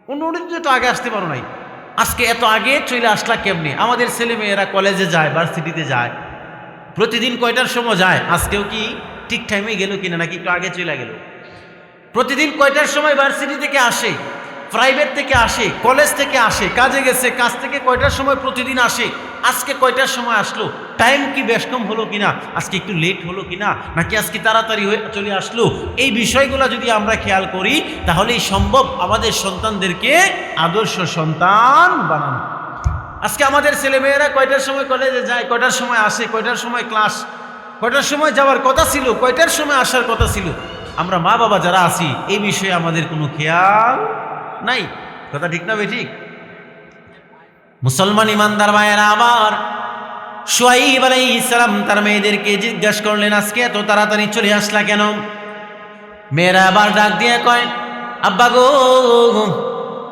A: অন্য দিন তো এত আগে আসতে পারো নাই, আজকে এত আগে চইলা আসলা কেমনে? আমাদের ছেলে মেয়েরা কলেজে যায়, ভার্সিটিতে যায়, প্রতিদিন কয়টার সময় যায়? আজকেও কি ঠিক টাইমে গেল কিনা, নাকি একটু আগে চলে গেল? প্রতিদিন কয়টার সময় ভার্সিটি থেকে আসে, প্রাইভেট থেকে আসে, কলেজ থেকে আসে, কাজে গেছে, কাজ থেকে কয়টার সময় প্রতিদিন আসে, আজকে কয়টার সময় আসলো? টাইম কি বেশ কম হলো কিনা, আজকে একটু লেট হলো কিনা, নাকি আজকে তাড়াতাড়ি হয়ে চলে আসলো? এই বিষয়গুলো যদি আমরা খেয়াল করি তাহলেই সম্ভব আমাদের সন্তানদেরকে আদর্শ সন্তান বানানো। আজকে আমাদের ছেলেমেয়েরা কয়টার সময় কলেজে যায়, কয়টার সময় আসে, কয়টার সময় ক্লাস, কয়টার সময় যাওয়ার কথা ছিল, কয়টার সময় আসার কথা ছিল, আমরা মা বাবা যারা আছি এই বিষয়ে আমাদের কোনো খেয়াল নাই। কথা ঠিক না ঠিক? মুসলমান ইমানদার ভাইয়েরা আমার, শুআইব আলাইহিস সালাম তার মেয়েদেরকে জিজ্ঞাসা করলেন, আজকে এত তাড়াতাড়ি চলে আসলা কেন? মেয়েরা আবার ডাক দিয়ে কয়, আব্বা গো,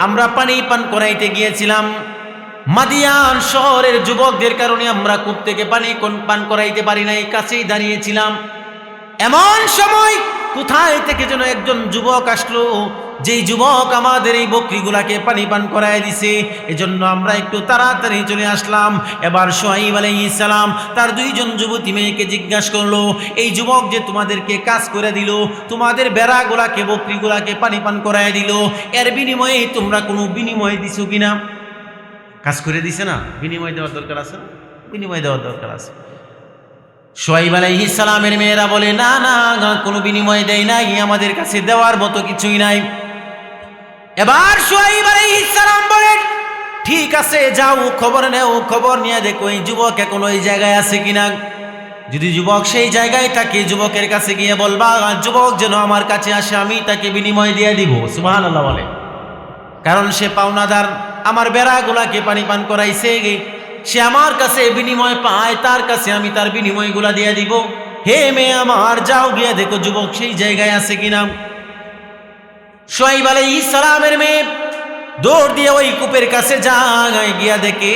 A: আমরা পানি পান করাইতে গিয়েছিলাম, মাদিয়ান শহরের যুবকদের কারণে আমরা কূপ থেকে পানি পান করাইতে পারি নাই, কাছেই দাঁড়িয়েছিলাম। এমন সময় কোথায় থেকে যেন একজন যুবক আসলো, যেই যুবক আমাদের এই বকরিগুলাকে পানি পান করায় দিছে, এজন্য আমরা একটু তাড়াতাড়ি চলে আসলাম। এবার শুআইব আলাইহিস সালাম তার দুইজন যুবতী মেয়েকে জিজ্ঞাসা করলো, এই যুবক যে তোমাদেরকে কাজ করে দিল, তোমাদের বেড়াগুলাকে, বকরিগুলাকে পানি পান করায় দিল, এর বিনিময়ে তোমরা কোনো বিনিময় দিছো কিনা? কাজ করে দিছে না, বিনিময় দেওয়ার দরকার আছে, বিনিময় দেওয়ার দরকার আছে। শুআইব আলাইহিস সালামের মেয়েরা বলে, না না, কোনো বিনিময় দেয় নাই, আমাদের কাছে দেওয়ার মতো কিছুই নাই। এবার শুআইব আলাইহিস সালাম বলেন, ঠিক আছে, যাও খবর নেও, খবর নিয়ে দেখো এই যুবক এখন ওই জায়গায় আছে কিনা। যদি যুবক সেই জায়গায় থাকে, যুবকের কাছে গিয়ে বলবা, যুবক যেন আমার কাছে আসে, আমি তাকে বিনিময় দিয়ে দিব। সুবহানাল্লাহ বলে, কারণ সে পাওনাদার, আমার বেড়াগুলাকে পানি পান করাইছে, সে আমার কাছে বিনিময় পায়, তার কাছে আমি তার বিনিময়গুলা দিয়ে দিব। হে মেয়ে আমার, যাও গিয়ে দেখো যুবক সেই জায়গায় আছে কিনা। শুআইব আলাইহিস সালামের মেয়ে দৌড় দিয়ে ওই কূপের কাছে যায়, গিয়া দেখে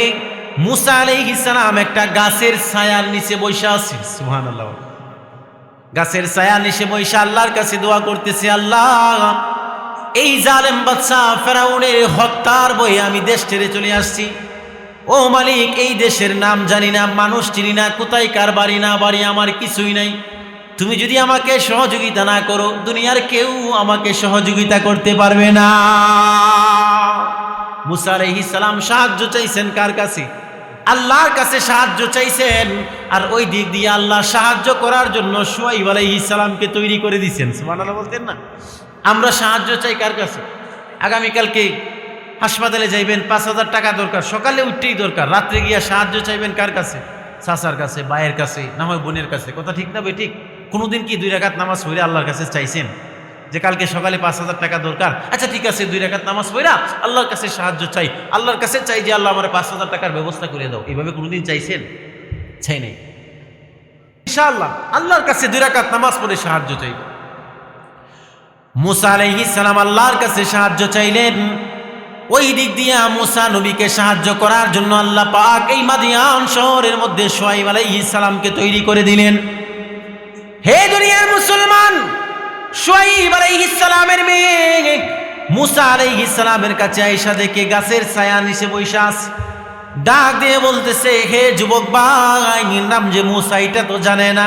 A: মুসা আলাইহিস সালাম একটা গাছের ছায়ার নিচে বসে আছে। সুবহানাল্লাহ, গাছের ছায়ার নিচে বসে আল্লাহর কাছে দোয়া করতেছে, আল্লাহ, এই জালেম বাদশা ফেরাউনের হত্যার বয়ে আমি দেশ ছেড়ে চলে আসছি। ও মালিক, এই দেশের নাম জানি না, মানুষ চিনি না, কোথায় কার বাড়ি না বাড়ি আমার কিছুই নাই। তুমি যদি আমাকে সহযোগিতা না করো, দুনিয়ার কেউ আমাকে সহযোগিতা করতে পারবে না। মুসা আলাইহিস সালাম সাহায্য চাইছেন কার কাছে? আল্লাহর কাছে সাহায্য চাইছেন। আর ওই দিক দিয়ে আল্লাহ সাহায্য করার জন্য শুআইব আলাইহিস সালামকে তৈরি করে দিয়েছেন। সুবহানাল্লাহ বলতেন না? আমরা সাহায্য চাই কার কাছে? আগামীকালকে হাসপাতালে যাইবেন, 5,000 টাকা দরকার, সকালে উঠতেই দরকার, রাত্রে গিয়া সাহায্য চাইবেন কার কাছে? চাচার কাছে, ভাইয়ের কাছে, না হয় বোনের কাছে। কথা ঠিক না ভাই? ঠিক। কোনোদিন কি 2 রাকাত নামাজ পড়ে আল্লাহর কাছে চাইছেন যে কালকে সকালে 5,000 টাকা দরকার? আচ্ছা ঠিক আছে, 2 রাকাত নামাজ পড়া আল্লাহর কাছে সাহায্য চাই, আল্লাহর কাছে চাই যে আল্লাহ আমার 5,000 টাকার ব্যবস্থা করে দাও। এইভাবে কোনোদিন চাইছেন? চাই নাই। ইনশাআল্লাহ আল্লাহর কাছে 2 রাকাত নামাজ পড়ে সাহায্য চাইব। মুসা আলাইহিস সালাম আল্লাহর কাছে সাহায্য চাইলেন। ওই দিক দিয়া মুসা নবীকে সাহায্য করার জন্য আল্লাহ পাক এই মাদিয়ান শহরের মধ্যে শুআয়ব আলাইহিস সালামকে তৈরি করে দিলেন। হে দুনিয়ার মুসলমান, শুআয়ব আলাইহিস সালামের মেয়ে মুসা আলাইহিস সালামের কাছে আয়েশা দেখে গাছের ছায়া নিচে বসে আছে, ডাক দিয়ে বলতেছে, হে যুবক ভাই, নাম যে মুসা এটা তো জানে না।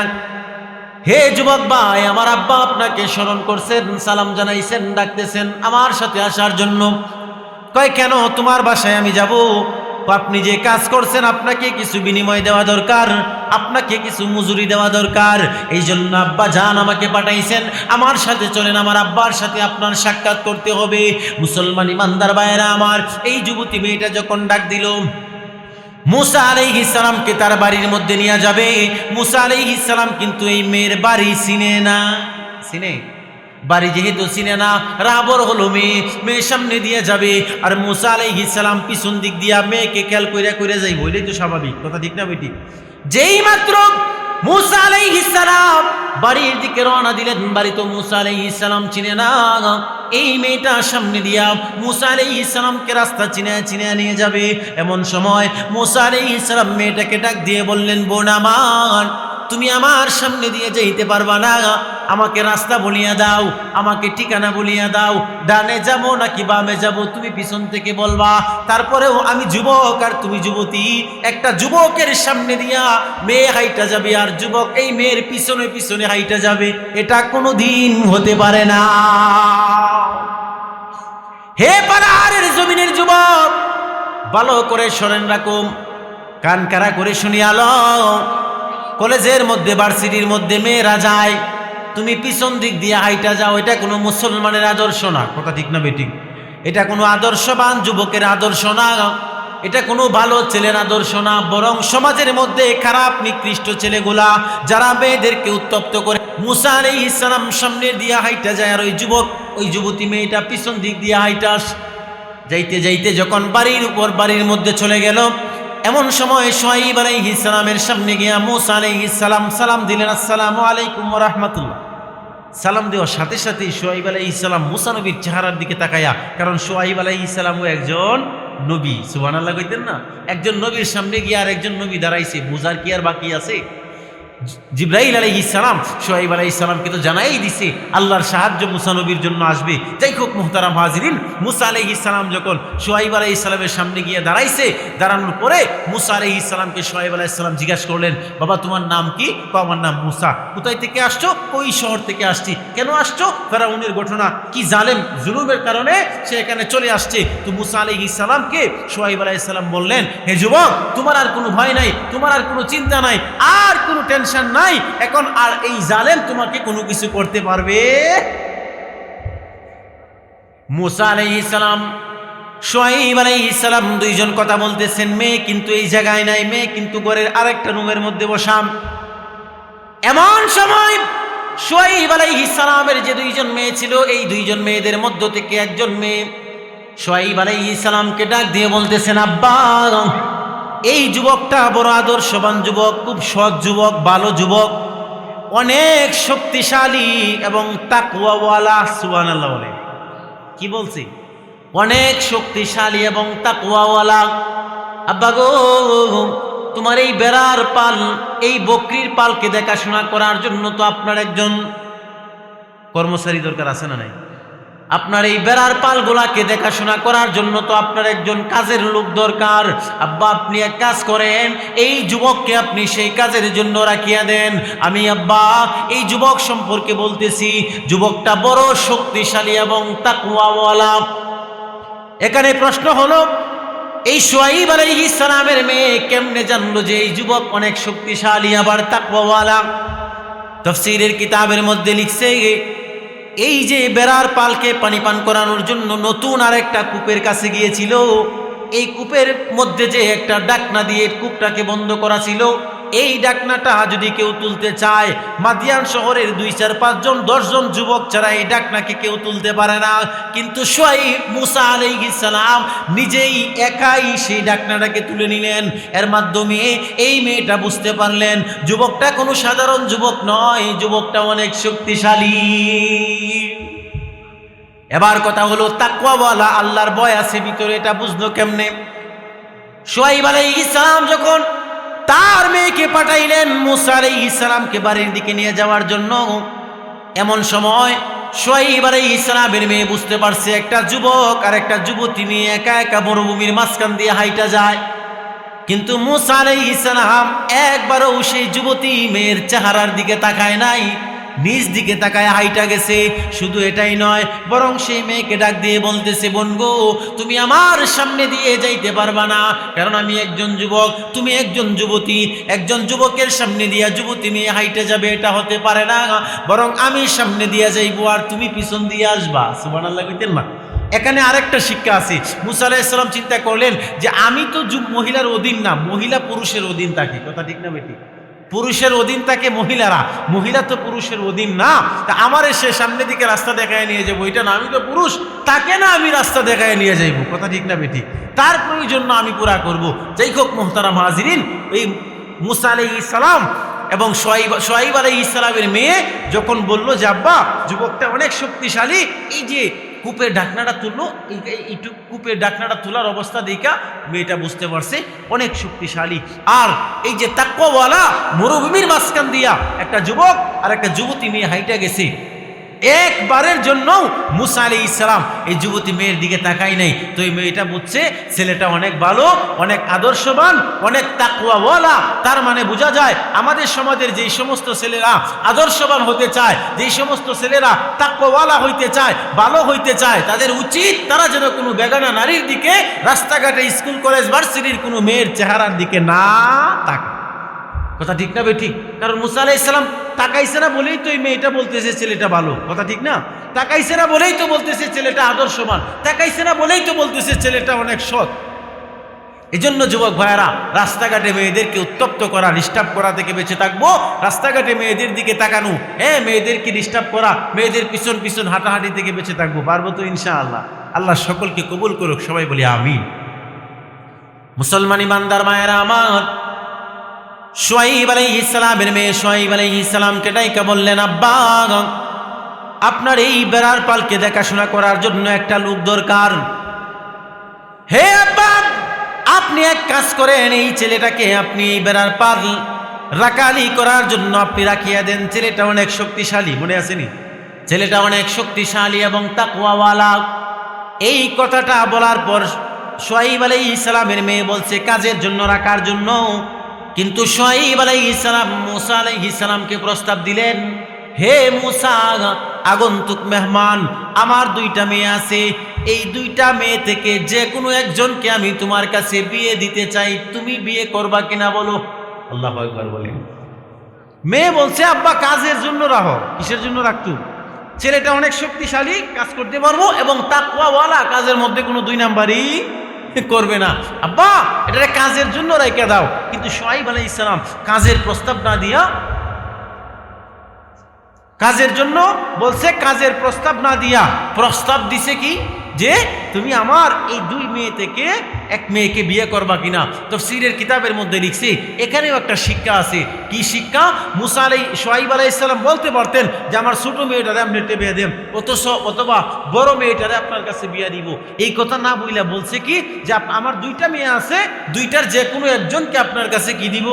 A: হে যুবক ভাই, আমার আব্বা আপনাকে স্মরণ করছেন, সালাম জানাইছেন, ডাকতেছেন আমার সাথে আসার জন্য। কয় কেন, তোমার বাসায় আমি যাব? আপনি যে কাজ করছেন আপনাকে কিছু বিনিময় দেওয়া দরকার, আপনাকে কিছু মজুরি দেওয়া দরকার, এই জন্য আব্বা জান আমাকে পাঠাইছেন, আমার সাথে চলেন, আমার আব্বার সাথে আপনার সাক্ষাৎ করতে হবে। মুসলমান ইমানদার ভাইয়েরা আমার, এই যুবতী মেয়েটা যখন ডাক দিল মুসা আলাইহিস সালামকে তার বাড়ির মধ্যে নিয়ে যাবে, মুসা আলাইহিস সালাম কিন্তু এই মেয়ের বাড়ি চিনে না। চিনে? বাড়ি যেহেতু চিনে না, রাবর হলো মেয়ের সামনে দিয়ে যাবে, আর মুসা আলাইহিস সালাম পিছন দিক দিয়া মেয়েকে খেয়াল কইরা যাই, বলেই তো স্বাভাবিক কথা, ঠিক না বেটি? যেই মাত্র মুসা আলাইহিস সালাম বাড়ির দিকে রওনা দিলেন, বাড়ি তো মুসা আলাইহিস সালাম চিনে না, এই মেয়েটা সামনে দিয়া মুসা আলাইহিস সালামকে রাস্তা চিনে নিয়ে যাবে। এমন সময় মুসা আলাইহিস সালাম মেয়েটাকে ডাক দিয়ে বললেন, বোন আমার, তুমি আমার সামনে দিয়ে যাইতে পারবা না, আমাকে রাস্তা বলিয়া দাও, আমাকে ঠিকানা বলিয়া দাও, ডানে যাব নাকি বামে যাব তুমি পিছন থেকে বলবা। তারপরেও আমি যুবক আর তুমি যুবতী, একটা যুবকের সামনে দিয়া মেয়ে হাইটা যাবে আর যুবক এই মেয়ের পিছনে পিছনে হাইটা যাবে, এটা কোনো দিন হতে পারে না। হে পাহাড়ের জমিনের যুবক, ভালো করে শোনেন রাখুন, কান কারা করে শুনিয়ালো। কলেজের মধ্যে ভার্সিটির মধ্যে মেয়েরা যায়, তুমি পিছন দিক দিয়ে হাইটা যাও, এটা কোনো মুসলমানের আদর্শ না, কথা ঠিক না বেটি? এটা কোনো আদর্শবান যুবকের আদর্শ না, এটা কোনো ভালো ছেলের আদর্শ না, বরং সমাজের মধ্যে খারাপ নিকৃষ্ট ছেলেগুলা যারা মেয়েদেরকে উত্তপ্ত করে। মুসা আলাইহিস সালাম সামনে দিয়ে হাইটা যায় আর ওই যুবতী মেয়েটা পিছন দিক দিয়ে হাইটা যাইতে যাইতে যখন বাড়ির মধ্যে চলে গেল, এমন সময় শুআয়ব আলাইহিস সালামের সামনে গিয়া মুসা আলাইহিস সালাম সালাম দিলেন, আসসালামু আলাইকুম ওয়া রাহমাতুল্লাহ। সালাম দেওয়ার সাথে সাথেই শুআয়ব আলাইহিস সালাম মুসা নবীর চেহারার দিকে তাকায়া, কারণ শুআয়ব আলাইহিস সালামও একজন নবী, সুবহানাল্লাহ কইতেন না? একজন নবীর সামনে গিয়ে আর একজন নবী দাঁড়াইছে, বুঝার কি আর বাকি আছে? জিবরাইল আলাইহিস সালাম শুআয়ব আলাইহিস সালামকে তো জানাই দিছে আল্লাহর সাহায্য মুসা নবীর জন্য আসবে। যাই হোক মুহতারাম হাজিরিন, মুসা আলাইহিস সালাম যখন শুআয়ব আলাইহিস সালামের সামনে গিয়ে দাঁড়াইছে, দাঁড়ানোর পরে মুসা আলাইহিস সালামকে শুআয়ব আলাইহিস সালাম জিজ্ঞাসা করলেন, বাবা তোমার নাম কি? আমার নাম মুসা। কোথায় থেকে আসছো? ওই শহর থেকে আসছি। কেন আসছো? ফেরাউনের ঘটনা, কি জালেম জুলুমের কারণে সে এখানে চলে আসছে। তো মুসা আলাইহিস সালামকে শুআয়ব আলাইহিস সালাম বললেন, হে যুবক, তোমার আর কোনো ভয় নাই, তোমার আর কোনো চিন্তা নাই, আর কোনো টেনশন নাই, এখন আর এই জালেম তোমাকে কোনো কিছু করতে পারবে। মুসা আলাইহিস সালাম শুআয়ব আলাইহিস সালাম দুইজন কথা বলতেছেন, মেয়ে কিন্তু এই জায়গায় নাই, মেয়ে কিন্তু ঘরের আরেকটা রুমের মধ্যে বসাম। এমন সময় শুআয়ব আলাইহিস সালামের যে দুইজন মেয়ে ছিল, এই দুইজন মেয়েদের মধ্য থেকে একজন মেয়ে শুআয়ব আলাইহিস সালামকে ডাক দিয়ে বলতেছেন, আব্বা, এই যুবকটা বড় আদর্শবান যুবক, খুব সৎ যুবক, ভালো যুবক, অনেক শক্তিশালী এবং তাকওয়াওয়ালা। সুবহানাল্লাহ বলে, কি বলছি? অনেক শক্তিশালী এবং তাকওয়াওয়ালা। আব্বা গো, তোমার এই বেড়ার পাল, এই বকরির পালকে দেখাশোনা করার জন্য তো আপনার একজন কর্মচারী দরকার আছে না নাই? আপনার এই বেড়ার পালগুলাকে দেখাশোনা করার জন্য তো আপনার একজন কাজের লোক দরকার। আব্বা, আপনি এক কাজ করেন, এই যুবককে আপনি সেই কাজের জন্য রাখিয়া দেন। আমি আব্বা এই যুবক সম্পর্কে বলতেছি, যুবকটা বড় শক্তিশালী এবং তাকওয়াওয়ালা। এখানে প্রশ্ন হলো, এই শুআয়ব আলাইহিস সালামের মেয়ে কেমনে জানলো যে এই যুবক অনেক শক্তিশালী আবার তাকওয়াওয়ালা? তাফসীরের কিতাবের মধ্যে লিখছে, এই যে বেড়ার পালকে পানি পান করানোর জন্য নতুন আরেকটা কূপের কাছে গিয়েছিল, এই কূপের মধ্যে যে একটা ডাকনা দিয়ে কূপটাকে বন্ধ করা ছিল, এই ডাকনাটা যদি কেউ তুলতে চায়, মাদিয়ান শহরের 2-4-5 জন 10 জন যুবক ছাড়া এই ডাকনাকে কেউ তুলতে পারে না। কিন্তু শুআয়ব মুসা আলাইহিস সালাম নিজেই একাই সেই ডাকনাটাকে তুলে নিলেন। এর মাধ্যমে এই মেয়েটা বুঝতে পারলেন যুবকটা কোনো সাধারণ যুবক নয়, যুবকটা অনেক শক্তিশালী। এবার কথা হলো তাকওয়াওয়ালা, আল্লাহর ভয় আছে ভিতরে, এটা বুঝলো কেমনে? শুআয়ব আলাইহিস সালাম যখন তার মেয়েকে পাঠাইলেন মুসা আলাইহিস সালামকে বাড়ির দিকে নিয়ে যাওয়ার জন্য, এমন সময় শুআয়ব আলাইহিস সালামের মেয়ে বুঝতে পারছে একটা যুবক আর একটা যুবতী মেয়ে একা একা মরুভূমির মাঝখান দিয়ে হাইটা যায়। কিন্তু মুসা আলাইহিস সালাম একবারও সেই যুবতী মেয়ের চেহারার দিকে তাকায় নাই, নিজ দিকে তাকায় হাইটা গেছে। শুধু এটাই নয়, বরং সেই মেয়েকে ডাক দিয়ে বলতেছে, বোন গো, তুমি আমার সামনে দিয়ে যাইতে পারবা না, কারণ আমি একজন যুবক, তুমি একজন যুবতী। একজন যুবকের সামনে দিয়া যুবতী মেয়ে হাইটে যাবে, এটা হতে পারে না, বরং আমি সামনে দিয়া যাইবো আর তুমি পিছন দিয়ে আসবা। সুবহানাল্লাহ কইতেন না? এখানে আরেকটা শিক্ষা আছে। মুসা আলাইহিস সালাম চিন্তা করলেন যে আমি তো মহিলার অধীন না, মহিলা পুরুষের অধীন থাকে। কথা ঠিক না বেটি? পুরুষের অধীন থাকে মহিলারা, মহিলা তো পুরুষের অধীন না। তা আমার সে সামনে দিকে রাস্তা দেখায় নিয়ে যাবো, এটা না, আমি তো পুরুষ, তাকে না আমি রাস্তা দেখায় নিয়ে যাইবো। কথা ঠিক না বেটি? তার প্রয়োজন না আমি পুরা করব। যাই হোক মুহতারাম হাজিরিন, এই মুসা আলাইহিস সালাম এবং শুআয়ব আলাইহিস সালামের মেয়ে যখন বলল যে আব্বা, যুবকটা অনেক শক্তিশালী, এই যে কূপের ঢাকনাটা তুললো, এইটু কূপের ঢাকনাটা তোলার অবস্থা দেখা মেয়েটা বুঝতে পারছে অনেক শক্তিশালী। আর এই যে তাকওয়াওয়ালা মরুভূমির মাঝখান দিয়া একটা যুবক আর একটা যুবতী মেয়ে হাইটা গেছে, একবারের জন্য মুসা আলাইহিস সালাম এই যুবতী মেয়ের দিকে তাকাই নাই। তো এই মেয়েটা বুঝছে ছেলেটা অনেক ভালো, অনেক আদর্শবান, অনেক তাকওয়াওয়ালা। তার মানে বোঝা যায় আমাদের সমাজের যেই সমস্ত ছেলেরা আদর্শবান হতে চায়, যেই সমস্ত ছেলেরা তাকওয়াওয়ালা হইতে চায়, ভালো হইতে চায়, তাদের উচিত তারা যেন কোনো বেগানা নারীর দিকে, রাস্তাঘাটে, স্কুল কলেজ ভার্সিটির কোনো মেয়ের চেহারার দিকে না তাকায়। কথা ঠিক না বেঠিক? কারণ মুসা আলাইহিস সালাম তাকাইছে না বলেই তো এই মেয়েটা বলতেছে ছেলেটা ভালো। কথা ঠিক না? তাকাইছে না বলেই তো বলতেছে ছেলেটা আদর্শবান, তাকাইছে না বলেই তো বলতেছে ছেলেটা অনেক সৎ। এজন্য যুবক ভাইয়ারা, রাস্তাঘাটে মেয়েদেরকে উত্তপ্ত করা, ডিস্টার্ব করা থেকে বেঁচে থাকবো। রাস্তাঘাটে মেয়েদের দিকে তাকানো, মেয়েদেরকে ডিস্টার্ব করা, মেয়েদের পিছন পিছন হাঁটাহাঁটি থেকে বেঁচে থাকবো। পারবো তো ইনশাআল্লাহ? আল্লাহ সকলকে কবুল করুক, সবাই বলি আমিন। মুসলমান ইমানদার মায়েরা আমার, শুআয়ব আলাইহিস সালামের মেয়ে শুআয়ব আলাইহিস সালামকে ডাইকা বললেন, আব্বা, আপনার এই বেড়ার পালকে দেখাশোনা করার জন্য একটা লোক দরকার। হে আব্বা, আপনি এক কাজ করেন, এই ছেলেটাকে আপনি এই বেড়ার পাল রাখালি করার জন্য আপনি রাখিয়া দেন। ছেলেটা অনেক শক্তিশালী, মনে আসেনি? ছেলেটা অনেক শক্তিশালী এবং তাকওয়াওয়ালা। এই কথাটা বলার পর শুআয়ব আলাইহিস সালামের মেয়ে বলছে কাজের জন্য, রাখার জন্য। কিন্তু শুআয়ব আলাইহিস সালাম মুসা আলাইহিস সালামকে প্রস্তাব দিলেন, হে মুসা, আগন্তুক মেহমান, আমার 2টা মেয়ে আছে, এই 2টা মেয়ে থেকে যে কোনো একজনকে আমি তোমার কাছে বিয়ে দিতে চাই, তুমি বিয়ে করবা কিনা বলো? আল্লাহু আকবার বলেন। মেয়ে বলছে, আব্বা কাজের জন্য রাখো। কিসের জন্য রাখতো? ছেলেটা অনেক শক্তিশালী, কাজ করতে পারবো এবং তাকওয়াওয়ালা, কাজের মধ্যে কোনো 2 নাম্বারই করবে না। আব্বা, এটা কাজের জন্য রাইখা দাও। কিন্তু শুআয়ব আলাইহিস সালাম কাজের প্রস্তাব না দিয়া, কাজের জন্য বলছে, কাজের প্রস্তাব না দিয়া প্রস্তাব দিছে কি, যে তুমি আমার এই 2 মেয়ে থেকে এক মেয়েকে বিয়ে করবা কিনা। তাফসীরের কিতাবের মধ্যে লিখছে এখানেও একটা শিক্ষা আছে। কি শিক্ষা? শুআয়ব আলাইহিস সালাম বলতে পারতেন যে আমার ছোট মেয়েটারে আপনি বিয়ে দেন, অথবা বড় মেয়েটারে আপনার কাছে বিয়ে দিব। এই কথা না বইলা বলছে কি, যে আমার 2টা মেয়ে আছে, 2টার যে কোনো একজনকে আপনার কাছে কি দিব,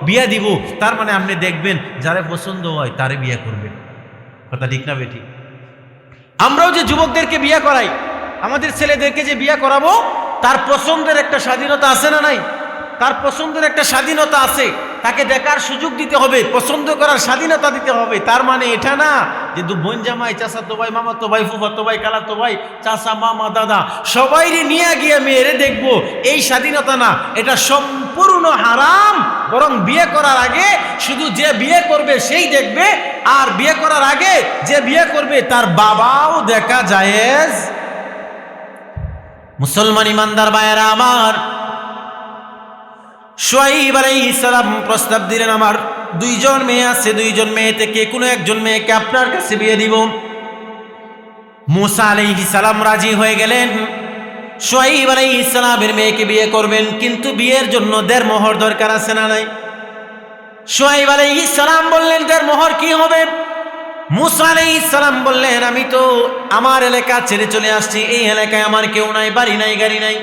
A: বিয়ে দিব। তার মানে আপনি দেখবেন যারে পছন্দ হয় তারে বিয়ে করবেন। কথা ঠিক না বেটি? আমরাও যে যুবকদেরকে বিয়ে করাই, আমাদের ছেলেদেরকে যে বিয়ে করাবো, তার পছন্দের একটা স্বাধীনতা আছে না নাই? তার পছন্দের একটা স্বাধীনতা আছে, তাকে দেখার সুযোগ দিতে হবে, পছন্দ করার স্বাধীনতা দিতে হবে। তার মানে এটা না যে বোন জামাই, চাচাতো ভাই, মামাতো ভাই, ফুফাতো ভাই, খালাতো ভাই, চাচা, মামা, দাদা সবাইরে নিয়ে গিয়ে মেয়েরে দেখবো, এই স্বাধীনতা না, এটা সম্পূর্ণ হারাম। বরং বিয়ে করার আগে শুধু যে বিয়ে করবে সেই দেখবে, আর বিয়ে করার আগে যে বিয়ে করবে তার বাবাও দেখা জায়েজ। মুসলমান ইমানদার ভাইয়েরা আমার, শুআয়ব আলাইহিস সালাম প্রস্তাব দিলেন, আমার দুইজন মেয়ে আছে, দুইজন মেয়ে থেকে কোনো একজন মেয়েকে আপনার কাছে বিয়ে দিব। মূসা আলাইহিস সালাম রাজি হয়ে গেলেন, শুআয়ব আলাইহিস সালামের মেয়েকে বিয়ে করবেন, কিন্তু বিয়ের জন্য দেড় মোহর দরকার আছে না নাই? শুআয়ব আলাইহিস সালাম বললেন, দেড় মোহর কি হবে? মূসা আলাইহিস সালাম বললেন, আমি তো আমার এলাকা ছেড়ে চলে আসছি, এই এলাকায় আমার কেউ নাই, বাড়ি নাই, গাড়ি নাই,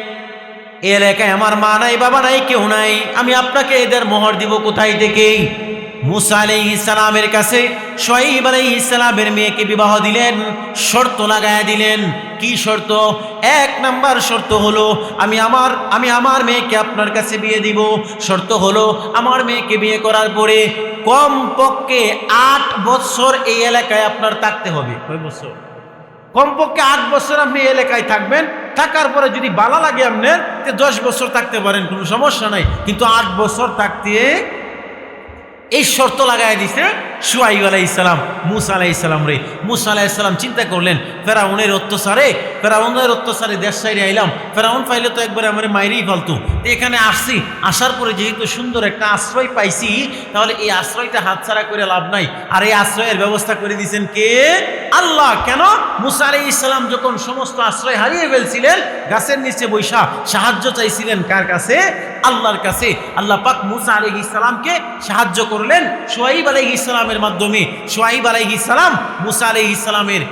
A: এই এলাকায় আমার মা নাই, বাবা নাই, কেউ নাই, আমি আপনাকে এদের মোহর দিব কোথায় থেকে? মূসা আলাইহিস সালামের কাছে শুআয়ব আলাইহিস সালামের মেয়েকে বিবাহ দিলেন, শর্ত লাগায়া দিলেন। কি শর্ত? এক নাম্বার শর্ত হলো, আমি আমার মেয়েকে আপনার কাছে বিয়ে দিব। শর্ত হলো, আমার মেয়েকে বিয়ে করার পরে কমপক্ষে 8 বছর এই এলাকায় আপনার থাকতে হবে। কয় বছর? কমপক্ষে 8 বছর আপনি এই এলাকায় থাকবেন। থাকার পরে যদি ভালো লাগে আপনার 10 বছর থাকতে পারেন, কোনো সমস্যা নাই, কিন্তু 8 বছর থাকতে এই শর্ত লাগাই দিছে শুআয়ব আলাইহিস সালাম মূসা আলাইহিস সালাম রে। মূসা আলাইহিস সালাম চিন্তা করলেন, ফেরাউনের অত্যাচারে দেশ ছাইরে আইলাম, ফেরাউন পাইলে তো একবারে আমার মাইরেই ফেলতো, এখানে আসছি, আসার পরে যেহেতু সুন্দর একটা আশ্রয় পাইছি, তাহলে এই আশ্রয়টা হাতছাড়া করে লাভ নাই। আর এই আশ্রয়ের ব্যবস্থা করে দিয়েছেন কে? আল্লাহ। কেন? মূসা আলাইহিস সালাম যখন সমস্ত আশ্রয় হারিয়ে ফেলছিলেন, গাছের নিচে বৈশা সাহায্য চাইছিলেন কার কাছে? আল্লাহর কাছে। আল্লাহ পাক মূসা আলাইহিস সালামকে সাহায্য করলেন শুআয়ব আলাইহিস সালামের মাধ্যমে। শুআয়ব আলাইহিস সালাম মূসা আলাইহিস সালামের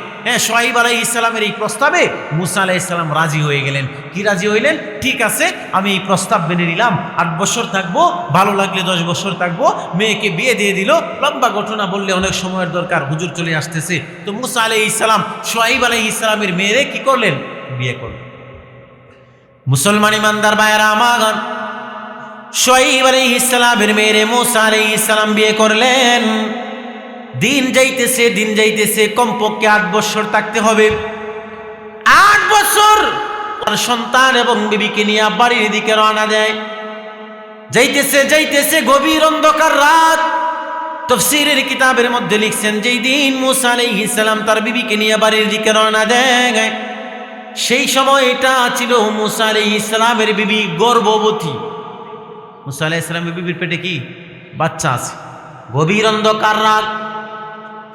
A: শুআয়ব আলাইহিস সালামের এই প্রস্তাবে মূসা আলাইহিস সালাম রাজি হয়ে গেলেন। কি রাজি হইলেন? ঠিক আছে, আমি এই প্রস্তাব মেনে নিলাম, 8 বছর থাকবো, ভালো লাগলে 10 বছর থাকবো। মেয়েকে বিয়ে দিয়ে দিল। লম্বা ঘটনা বললে অনেক সময়ের দরকার, হুজুর চলে আসতেছে। তো মূসা আলাইহিস সালাম শুআয়ব আলাইহিস সালামের মেয়েরে কি করলেন? বিয়ে করলেন। মুসলমান ইমানদার ভাইয়েরা আমার, শুআয়ব আলাইহিস সালামের মেয়েরে মূসা আলাইহিস সালাম বিয়ে করলেন। দিন যাইতেছে, কমপক্ষে 8 বছর থাকতে হবে। 8 বছর সন্তান এবং বিবিকে নিয়ে বাড়ির দিকে রওনা দেয়। যাইতেছে গভীর অন্ধকার রাত। তাফসীরের কিতাবের মধ্যে লিখছেন, যেই দিন মূসা আলাইহিস সালাম তার বিবিকে নিয়ে বাড়ির দিকে রওনা দেয়, সেই সময় এটা ছিল মূসা আলাইহিস সালামের বিবি গর্ভবতী। মূসা আলাইহিস সালামের বিবির পেটে কি বাচ্চা আছে। গভীর অন্ধকার রাত,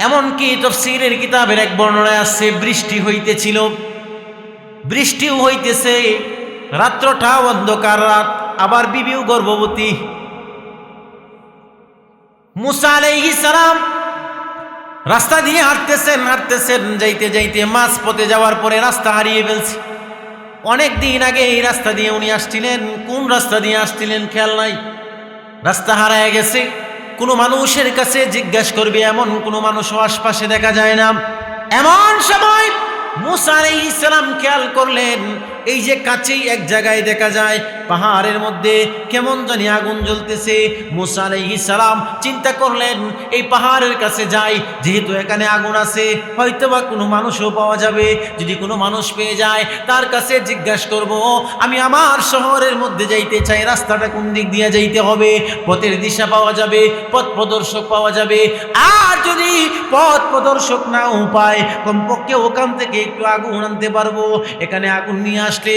A: এমনকি তাফসীরের কিতাবের এক বর্ণনায় আছে বৃষ্টি হইতেছিল, বৃষ্টিও হইতেছে, রাত্রটাও অন্ধকার রাত, আবার বিবিও গর্ভবতী। মূসা আলাইহিস সালাম রাস্তা দিয়ে হাঁটতেছেন, যাইতে মাঝপথে যাওয়ার পরে রাস্তা হারিয়ে ফেলছে। অনেক দিন আগে এই রাস্তা দিয়ে উনি আসছিলেন, কোন রাস্তা দিয়ে আসছিলেন খেয়াল নাই, রাস্তা হারায় গেছে। কোনো মানুষের কাছে জিজ্ঞাসা করবে, এমন কোনো মানুষও আশপাশে দেখা যায় না। এমন সময় মূসা আলাইহিস সালাম খেয়াল করলেন, এই যে কাছেই এক জায়গায় দেখা যায় পাহাড়ের মধ্যে কেমন জানি আগুন জ্বলতেছে। মূসা আলাইহিস সালাম চিন্তা করলেন, এই পাহাড়ের কাছে যাই, যেহেতু এখানে আগুন আছে, হয়তোবা কোনো মানুষও পাওয়া যাবে। যদি কোনো মানুষ পেয়ে যায়, তার কাছে জিজ্ঞাসা করব, আমি আমার শহরের মধ্যে যাইতে চাই, রাস্তাটা কোন দিক দিয়ে যাইতে হবে, পথের দিশা পাওয়া যাবে, পথ প্রদর্শক পাওয়া যাবে। আর যদি পথ প্রদর্শক নাও পায়, কমপক্ষে ওখান থেকে একটু আগুন আনতে পারবো। এখানে আগুন নিয়ে আসলে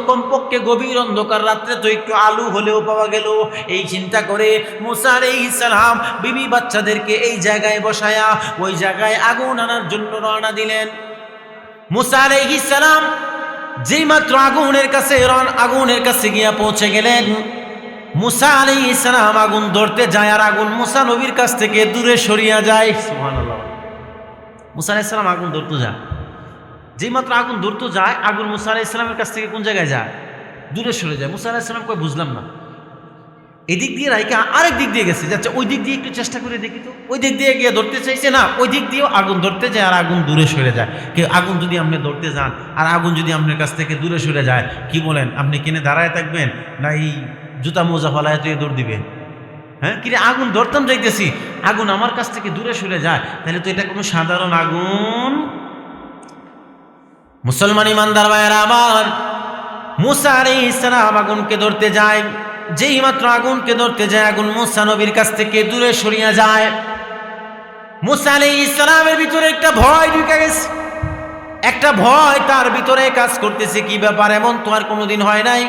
A: কমপক্ষে গভীর অন্ধকার রাত্রে তো একটু আলো হলেও পাওয়া গেল। এই চিন্তা করে মূসা আলাইহিস সালাম বিবি বাচ্চাদেরকে এই জায়গায় বসায়া ওই জায়গায় আগুন আনার জন্য রওনা দিলেন। মূসা আলাইহিস সালাম যেই মাত্র আগুনের কাছে গিয়া পৌঁছে গেলেন, মূসা আলাইহিস সালাম আগুন ধরতে যায়, আর আগুন মূসা নবীর কাছ থেকে দূরে সরিয়া যায়। সুবহানাল্লাহ। মূসা আলাইহিস সালাম আগুন ধরতে যায়, যেই মাত্র আগুন ধরতে যায়, আগুন মূসা আলাইহিস সালামের কাছ থেকে কোন জায়গায় যায়? দূরে সরে যায়। মূসা আলাইহিস সালাম কই বুঝলাম না, এদিক দিয়ে রাইকা আরেক দিক দিয়ে গেছে, যাচ্ছে ওই দিক দিয়ে একটু চেষ্টা করে দেখি তো। ওই দিক দিয়ে গিয়ে ধরতে চাইছে না, ওই দিক দিয়েও আগুন ধরতে যায়, আর আগুন দূরে সরে যায়। আগুন যদি আপনি ধরতে যান আর আগুন যদি আপনার কাছ থেকে দূরে সরে যায়, কি বলেন? আপনি কিনে দাঁড়ায় থাকবেন না এই জুতা মোজা ফালায় তো দৌড় দিবেন? হ্যাঁ, কিরে আগুন ধরতাম যাইতেছি, আগুন আমার কাছ থেকে দূরে সরে যায়, তাহলে তো এটা কোনো সাধারণ আগুন। মুসলমান ইমানদার ভাইয়েরা আমার, মূসা আলাইহিস সালাম আগুনকে ধরতে যায়, যেই মাত্র আগুনকে ধরতে যায়, আগুন মূসা নবীর কাছ থেকে দূরে সরিয়া যায়। মূসা আলাইহিস সালামের ভিতরে একটা ভয় ঢুকে গেছে, একটা ভয় তার ভিতরে কাজ করতেছে। কি ব্যাপার? এমন তো আর কোনোদিন হয় নাই।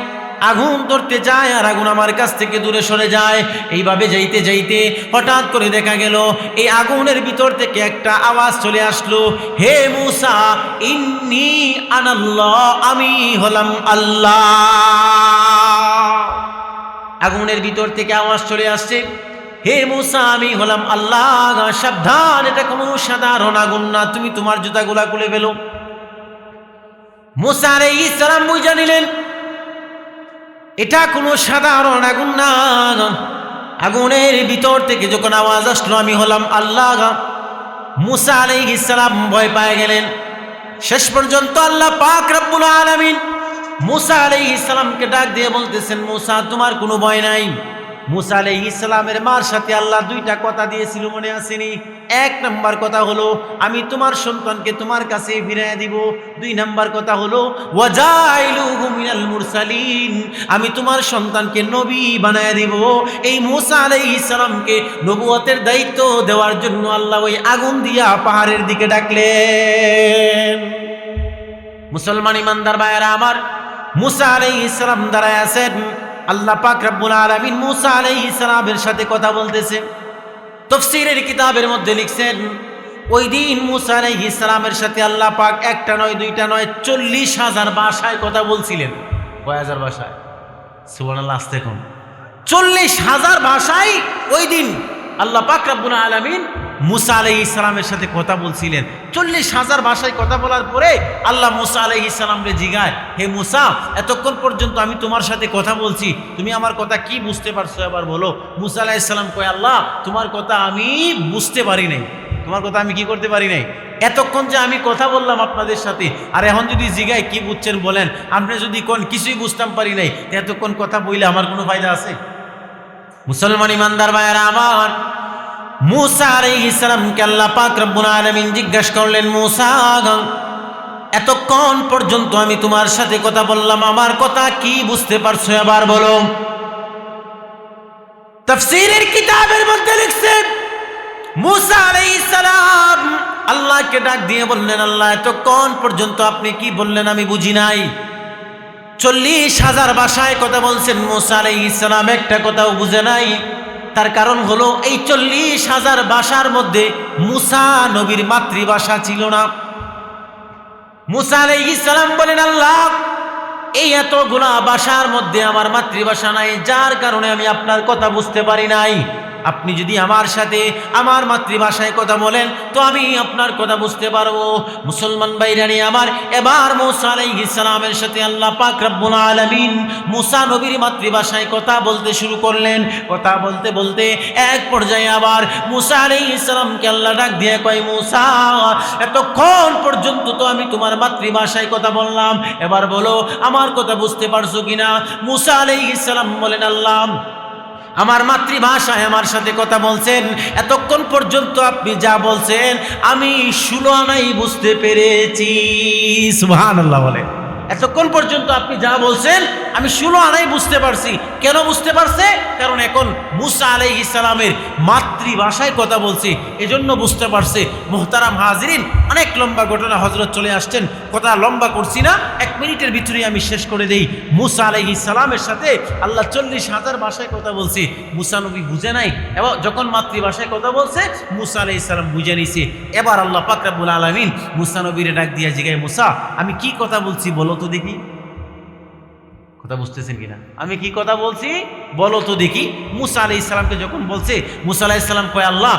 A: আগুন ধরতে যায় আর আগুন আমার কাছ থেকে দূরে সরে যায়। এইভাবে যাইতে যাইতে হঠাৎ করে দেখা গেল এই আগুনের ভিতর থেকে একটা আওয়াজ চলে আসলো, হে মূসা ইন্নী আনাল্লাহ, আমি হলাম আল্লাহ। আগুনের ভিতর থেকে আওয়াজ চলে আসছে, হে মূসা আমি হলাম আল্লাহ, সাবধান, এটা কোনো সাধারণ আগুন না, তুমি তোমার জুতাগুলা খুলে ফেলো। মূসা আলাইহিস সালাম বুঝে নিলেন এটা কোনো সাধারণ আগুন না। আগুনের ভিতর থেকে যখন আওয়াজ আসলো আমি হলাম আল্লাহ, মূসা আলাইহিস সালাম ভয় পেয়ে গেলেন। শেষ পর্যন্ত আল্লাহ পাক রব্বুল আলামিন মূসা আলাইহিস সালামকে ডাক দিয়ে বলতেছেন, মূসা তোমার কোনো ভয় নাই। মূসা আলাইহিস সালামের মার সাথে আল্লাহ দুইটা কথা দিয়েছিল, মনে আসেনি? এক নাম্বার কথা হলো আমি তোমার সন্তানকে তোমার কাছে ফিরিয়ে দিব। দুই নাম্বার কথা হলো ওয়াজাইলুহু মিনাল মুরসালিন, আমি তোমার সন্তানকে নবী বানায় দিব। এই মূসা আলাইহিস সালামকে নবুয়তের দায়িত্ব দেওয়ার জন্য আল্লাহ ওই আগুন দিয়া পাহাড়ের দিকে ডাকলেন। মুসলমান ইমানদার ভাইয়েরা আমার, মূসা আলাইহিস সালাম দাঁড়ায় আছেন, আল্লাহ পাক রব্বুল আলামিন মূসা আলাইহিস সালামের সাথে কথা বলতেছে। তাফসীরের কিতাবের মধ্যে লিখছেন ওই দিন মূসা আলাইহিস সালামের সাথে আল্লাহ পাক একটা নয় দুইটা নয় 40,000 ভাষায় কথা বলছিলেন। কয় হাজার ভাষায়? সুবহানাল্লাহ, আসতে কোন 40,000 ভাষায় ওই দিন আল্লাহ পাক রব্বুল আলামিন মূসা আলাইহিস সালামের সাথে কথা বলছিলেন। 40,000 ভাষায় কথা বলার পরে আল্লাহ মূসা আলাইহিস সালামকে জিগায়, হে মূসা এতক্ষণ পর্যন্ত আমি তোমার সাথে কথা বলছি, তুমি আমার কথা কি বুঝতে পারছো এবার বলো। মূসা আলাইহিস সালাম কয়, আল্লাহ তোমার কথা আমি বুঝতে পারি নাই, তোমার কথা আমি কি করতে পারি নাই। এতক্ষণ যে আমি কথা বললাম আপনাদের সাথে, আর এখন যদি জিগায় কি বুঝছেন বলেন, আপনি যদি কোন কিছুই বুঝতাম পারি নাই, এতক্ষণ কথা বইলে আমার কোনো ফায়দা আছে? মুসলমান ইমানদার ভাইয়েরা আমার, মূসা আলাইহিস সালামকে আল্লাহ পাক রব্বুল আলামিন জিজ্ঞাসা করলেন, মূসা এতক্ষণ পর্যন্ত আমি তোমার সাথে কথা বললাম, আমার কথা কি বুঝতে পারছো এবার বলো। তাফসীরের কিতাবের মধ্যে লিখছেন মূসা আলাইহিস সালাম আল্লাহকে ডাক দিয়ে বললেন, আল্লাহ এতক্ষণ পর্যন্ত আপনি কি বললেন আমি বুঝি নাই। 40,000 ভাষায় কথা বলছেন, মূসা আলাইহিস সালাম একটা কথাও বুঝে নাই। তার কারণ হলো এই 40,000 ভাষার মধ্যে মূসা নবীর মাতৃভাষা ছিল না। মূসা আলাইহিস সালাম বলেন, আল্লাহ এই এতগুলা ভাষার মধ্যে আমার মাতৃভাষা নাই, যার কারণে আমি আপনার কথা বুঝতে পারি নাই। আপনি যদি আমার সাথে আমার মাতৃভাষায় কথা বলেন তো আমি আপনার কথা বুঝতে পারবো। মুসলমান ভাইরানি আমার, এবার মূসা আলাইহিস সালামের সাথে আল্লাহ পাক রব্বুল আলামিন মূসা নবীর মাতৃভাষায় কথা বলতে শুরু করলেন। কথা বলতে বলতে এক পর্যায়ে আবার মূসা আলাইহিস সালামকে আল্লাহ ডাক দিয়ে কয়, মূসা এতক্ষণ পর্যন্ত তো আমি তোমার মাতৃভাষায় কথা বললাম, এবার বলো আমার কথা বুঝতে পারছো কিনা। মূসা আলাইহিস সালাম বলেন, আল্লাহ আমার মাতৃভাষায় আমার সাথে কথা বলছেন, এতক্ষণ পর্যন্ত আপনি যা বলছেন আমি 16 আনাই বুঝতে পেরেছি। সুবহানাল্লাহ বলে, এতক্ষণ পর্যন্ত আপনি যা বলছেন আমি 16 আনাই বুঝতে পারছি। কেন বুঝতে পারছে? কারণ এখন মূসা আলাইহিস সালামের মাতৃভাষায় কথা বলছি, এজন্য বুঝতে পারছে। মুহতারাম হাজিরিন, অনেক লম্বা ঘটনা, হযরত চলে আসছেন, কথা লম্বা করছি না, 1 মিনিটের ভিতরেই আমি শেষ করে দেই। মূসা আলাইহিস সালামের সাথে আল্লাহ 40,000 ভাষায় কথা বলছি, মূসা নবী বুঝে নাই, এবং যখন মাতৃভাষায় কথা বলছে মূসা আলাইহিস সালাম বুঝে নিছে। এবার আল্লাহ পাক রব্বুল আলামিন মূসা নবীরে ডাক দিয়া জিগায়, মূসা আমি কি কথা বলছি বলো তো দেখি। কথা বুঝতেছেন কিনা? আমি কি কথা বলছি বলো তো দেখি। মূসা আলাইহিস সালামকে যখন বলছে, মূসা আলাইহিস সালাম কয়, আল্লাহ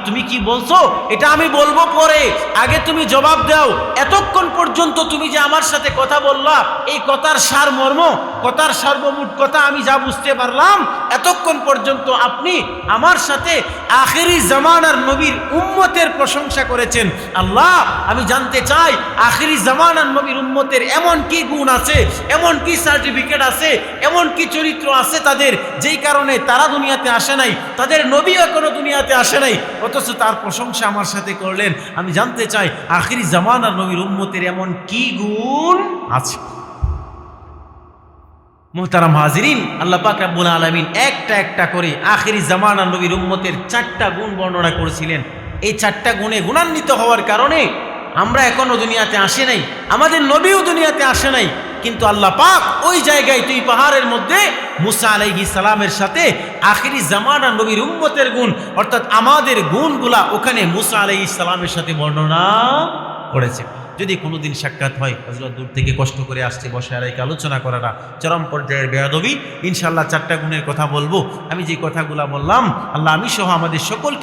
A: তুমি কি বলছো এটা আমি বলবো পরে, আগে তুমি জবাব দাও। এতক্ষণ পর্যন্ত তুমি যে আমার সাথে কথা বললা, এই কথার সারমর্ম, কথার সর্বমোট কথা আমি যা বুঝতে পারলাম, এতক্ষণ পর্যন্ত আপনি আমার সাথে আখেরি জামানার নবীর উম্মতের প্রশংসা করেছেন। আল্লাহ আমি জানতে চাই আখেরি জামানার নবীর উম্মতের এমন কি গুণ আছে, এমন কি সার্টিফিকেট আছে, এমন কি চরিত্র আছে তাদের, যেই কারণে তারা দুনিয়াতে আসে নাই, তাদের নবীও এখনো দুনিয়াতে আসে নাই, অথচ তার প্রশংসা আমার সাথে করলেন। আমি জানতে চাই আখেরি জামানার নবীর উম্মতের এমন কি গুণ আছে। মুহতারাম হাজিরিন, আল্লাহ পাক রব্বুল আলামিন একটা একটা করে আখেরি জামানার নবীর উম্মতের 4টা গুণ বর্ণনা করেছিলেন। এই 4টা গুণে গুণান্বিত হওয়ার কারণে আমরা এখনো দুনিয়াতে আসে নাই, আমাদের নবীও দুনিয়াতে আসে নাই, কিন্তু আল্লাহ পাক ওই জায়গায় তুই পাহাড়ের মধ্যে মুসা আলাইহিস সালামের সাথে আখিরি জামানা নবীর উম্মতের গুণ অর্থাৎ আমাদের গুণগুলা ওখানে মুসা আলাইহিস সালামের সাথে বর্ণনা করেছে। যদি কোনোদিন সাক্ষাৎ হয়, হযরত দূর থেকে কষ্ট করে আসছে, বসে আর একে আলোচনা করাটা চরম পর্যায়ের বেয়াদবি। ইনশাআল্লাহ 4টা গুণের কথা বলবো। আমি যে কথাগুলা বললাম আল্লাহ আমি সহ আমাদের সকলকে